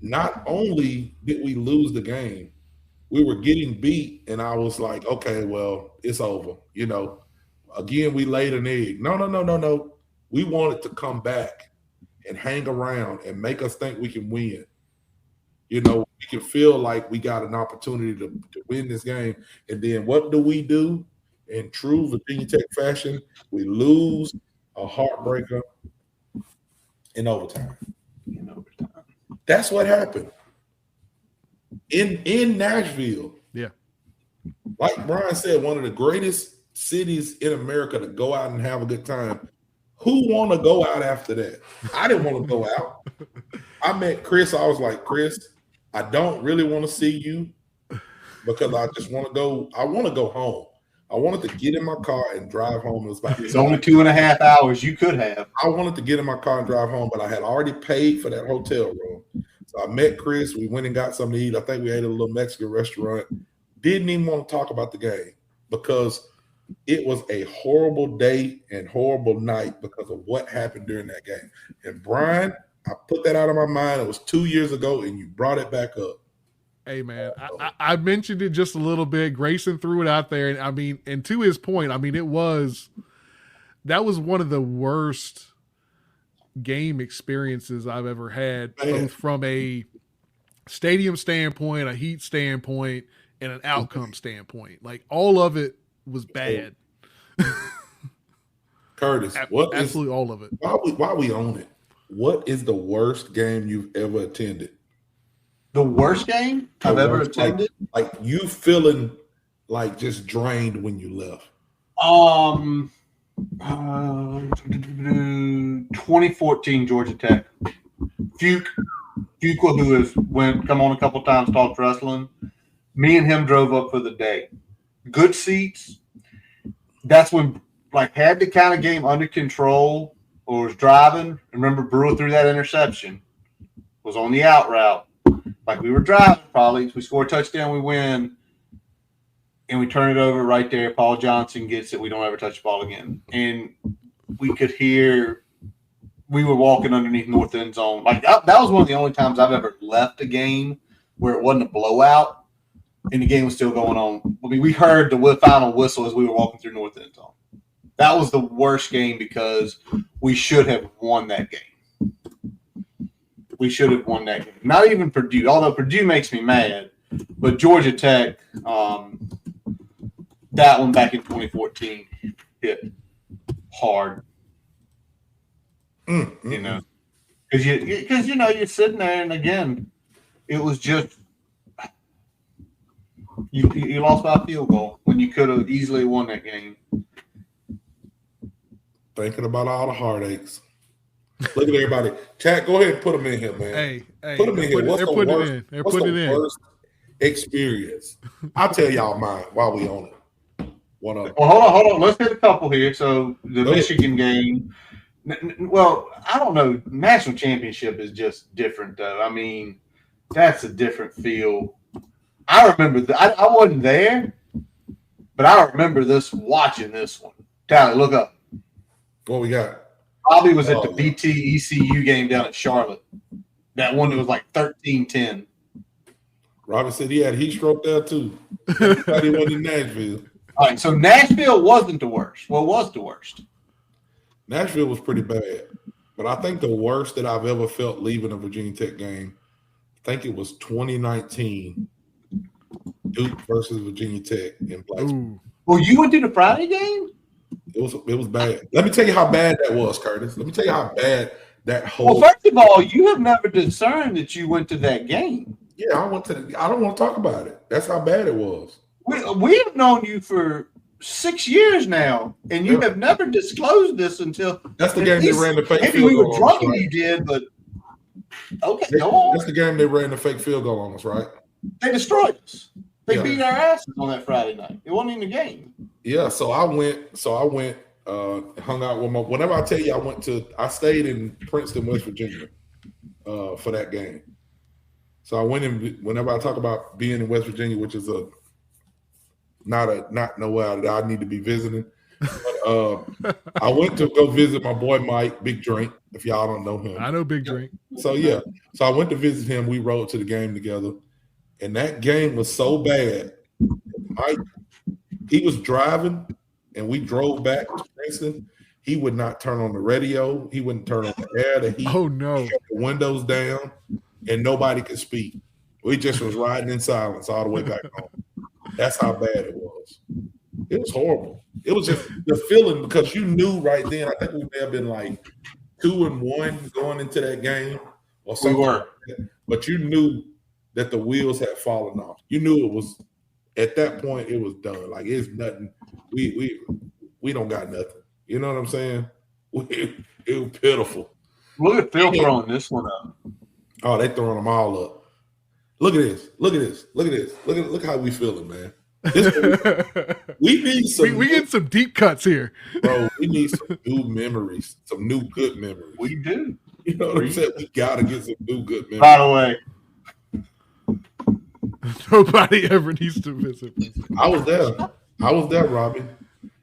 Not only did we lose the game, we were getting beat, and I was like, okay, well, it's over. Again, we laid an egg. No. We wanted to come back and hang around and make us think we can win. You know, we can feel like we got an opportunity to win this game. And then what do? In true Virginia Tech fashion, we lose a heartbreaker in overtime. That's what happened in Nashville. Yeah. Like Brian said, one of the greatest cities in America to go out and have a good time. Who want to go out after that? I didn't want to go out. I met Chris. I was like, Chris, I don't really want to see you because I just want to go. I want to go home. I wanted to get in my car and drive home. It's only 2.5 hours you could have. I wanted to get in my car and drive home, but I had already paid for that hotel room. So I met Chris. We went and got something to eat. I think we ate at a little Mexican restaurant. Didn't even want to talk about the game because it was a horrible day and horrible night because of what happened during that game. And Brian, I put that out of my mind. It was 2 years ago, and you brought it back up. Hey, man, I mentioned it just a little bit. Grayson threw it out there. And I mean, and to his point, I mean, that was one of the worst game experiences I've ever had, both from a stadium standpoint, a heat standpoint, and an outcome standpoint. Like, all of it was bad. Curtis, absolutely all of it. Why we own it? What is the worst game you've ever attended? The worst game I've ever attended? Like you feeling like just drained when you left. 2014 Georgia Tech. Fuqua, who has come on a couple times, talked wrestling. Me and him drove up for the day. Good seats. That's when had the kind of game under control or was driving. Remember Brewer threw that interception. Was on the out route. Like we were driving probably. We score a touchdown, we win. And we turn it over right there. Paul Johnson gets it. We don't ever touch the ball again. And we could hear we were walking underneath north end zone. Like that was one of the only times I've ever left a game where it wasn't a blowout and the game was still going on. I mean, we heard the final whistle as we were walking through north end zone. That was the worst game because we should have won that game. We should have won that game. Not even Purdue, although Purdue makes me mad. But Georgia Tech, that one back in 2014 hit hard. You know, because you're sitting there, and again, it was just you lost by a field goal when you could have easily won that game. Thinking about all the heartaches. Look at everybody. Chat, go ahead and put them in here, man. Hey, put them in here. What's the worst experience? I'll tell y'all mine while we on it. One of them. Well, hold on. Let's hit a couple here. So the Michigan game. Well, I don't know. National championship is just different, though. I mean, that's a different feel. I remember I wasn't there, but I remember watching this one. Tally, look up. What we got? Bobby was at the BT ECU game down at Charlotte. That one that was like 13-10. Robin said he had heat stroke there too. Everybody went in Nashville. All right, so Nashville wasn't the worst. What was the worst? Nashville was pretty bad. But I think the worst that I've ever felt leaving a Virginia Tech game, I think it was 2019, Duke versus Virginia Tech in Blacksburg. Well, you went to the Friday game? It was bad. Let me tell you how bad that was, Curtis. Let me tell you how bad that whole. Well, first of all, you have never discerned that you went to that game. Yeah, I went to. I don't want to talk about it. That's how bad it was. We have known you for 6 years now, and you have never disclosed this until. That's the game they ran the fake maybe field we goal were drunk on us, and you did, but okay, go on. on. That's the game they ran the fake field goal on us, right? They destroyed us. They beat our asses on that Friday night. It wasn't even a game. Yeah, so I went. Hung out with whenever I tell you I stayed in Princeton, West Virginia for that game. So I went in whenever I talk about being in West Virginia, which is not nowhere that I need to be visiting. But, I went to go visit my boy Mike, Big Drink, if y'all don't know him. I know Big Drink. So yeah. So I went to visit him. We rode to the game together. And that game was so bad. Mike, he was driving and we drove back to Princeton. He would not turn on the radio. He wouldn't turn on the air. The heat. Oh no! He shut the windows down, and nobody could speak. We just was riding in silence all the way back home. That's how bad it was. It was horrible. It was just the feeling because you knew right then. I think we may have been like 2-1 going into that game or something. We were. Like that. But you knew that the wheels had fallen off. You knew it was at that point it was done. Like it's nothing. We don't got nothing. You know what I'm saying? It was pitiful. Look at Phil throwing this one up. Oh, they throwing them all up. Look at this. Look at this. Look at this. Look how we feeling, man. We need some. We get some deep cuts here, bro. We need some new memories, some new good memories. We do. You know what I'm saying? We gotta get some new good memories. By the way, nobody ever needs to visit. I was there, Robbie,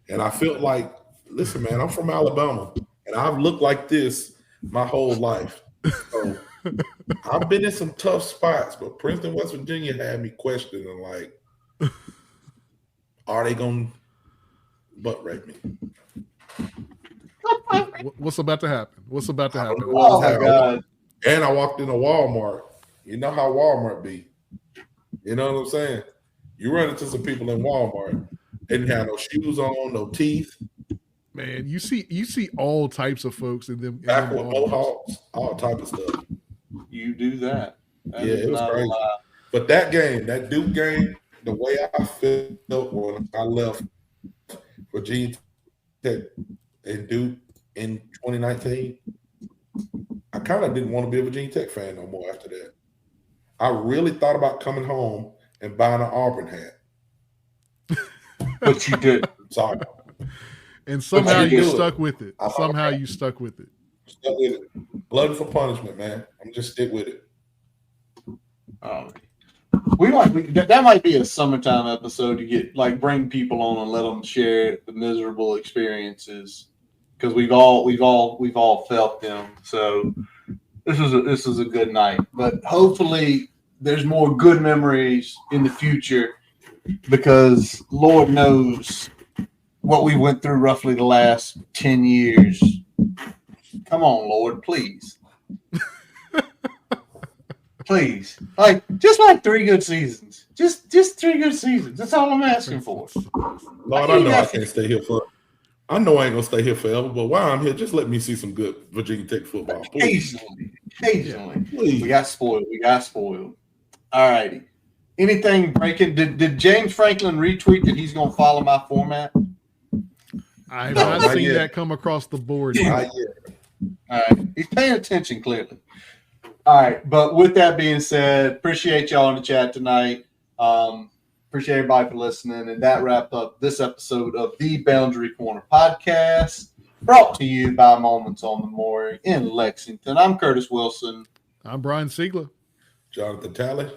and I felt like, listen, man, I'm from Alabama, and I've looked like this my whole life. So I've been in some tough spots, but Princeton, West Virginia had me questioning, like, are they going to butt rape me? What's about to happen? What's about to happen? Oh, my God. And I walked into Walmart. You know how Walmart be. You know what I'm saying? You run into some people in Walmart. They didn't have no shoes on, no teeth. Man, you see all types of folks in them. Back with mohawks, all type of stuff. You do that. Yeah, it was crazy. But that game, that Duke game, the way I felt when I left Virginia Tech and Duke in 2019, I kind of didn't want to be a Virginia Tech fan no more after that. I really thought about coming home and buying an Auburn hat. But you did. Sorry. And somehow you stuck with it. Somehow you stuck with it. Stuck with it. Blood for punishment, man. I'm just stick with it. That might be a summertime episode to get bring people on and let them share the miserable experiences because we've all felt them. So this is a good night, but hopefully there's more good memories in the future because Lord knows what we went through roughly the last 10 years. Come on, Lord, please. Please. Just 3 good seasons. Just 3 good seasons. That's all I'm asking for. Lord, I know I can't stay here I know I ain't gonna stay here forever, but while I'm here, just let me see some good Virginia Tech football. Occasionally. Please. We got spoiled. All righty. Anything breaking? Did James Franklin retweet that he's gonna follow my format? I have not seen that come across the board yet. All right. He's paying attention clearly. All right. But with that being said, appreciate y'all in the chat tonight. Appreciate everybody for listening. And that wrapped up this episode of the Boundary Corner podcast, brought to you by Moments on the Mooring in Lexington. I'm Curtis Wilson. I'm Brian Siegler. Jonathan Talley.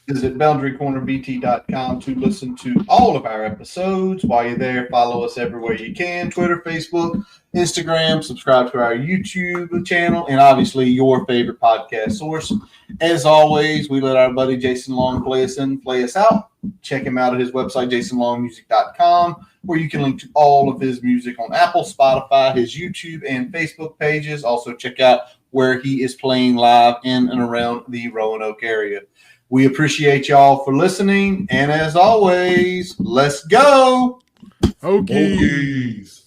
Visit boundarycornerbt.com to listen to all of our episodes. While you're there, follow us everywhere you can. Twitter, Facebook, Instagram. Subscribe to our YouTube channel. And obviously your favorite podcast source. As always, we let our buddy Jason Long play us out. Check him out at his website, jasonlongmusic.com, where you can link to all of his music on Apple, Spotify, his YouTube, and Facebook pages. Also check out where he is playing live in and around the Roanoke area. We appreciate y'all for listening. And as always, let's go. Hokies.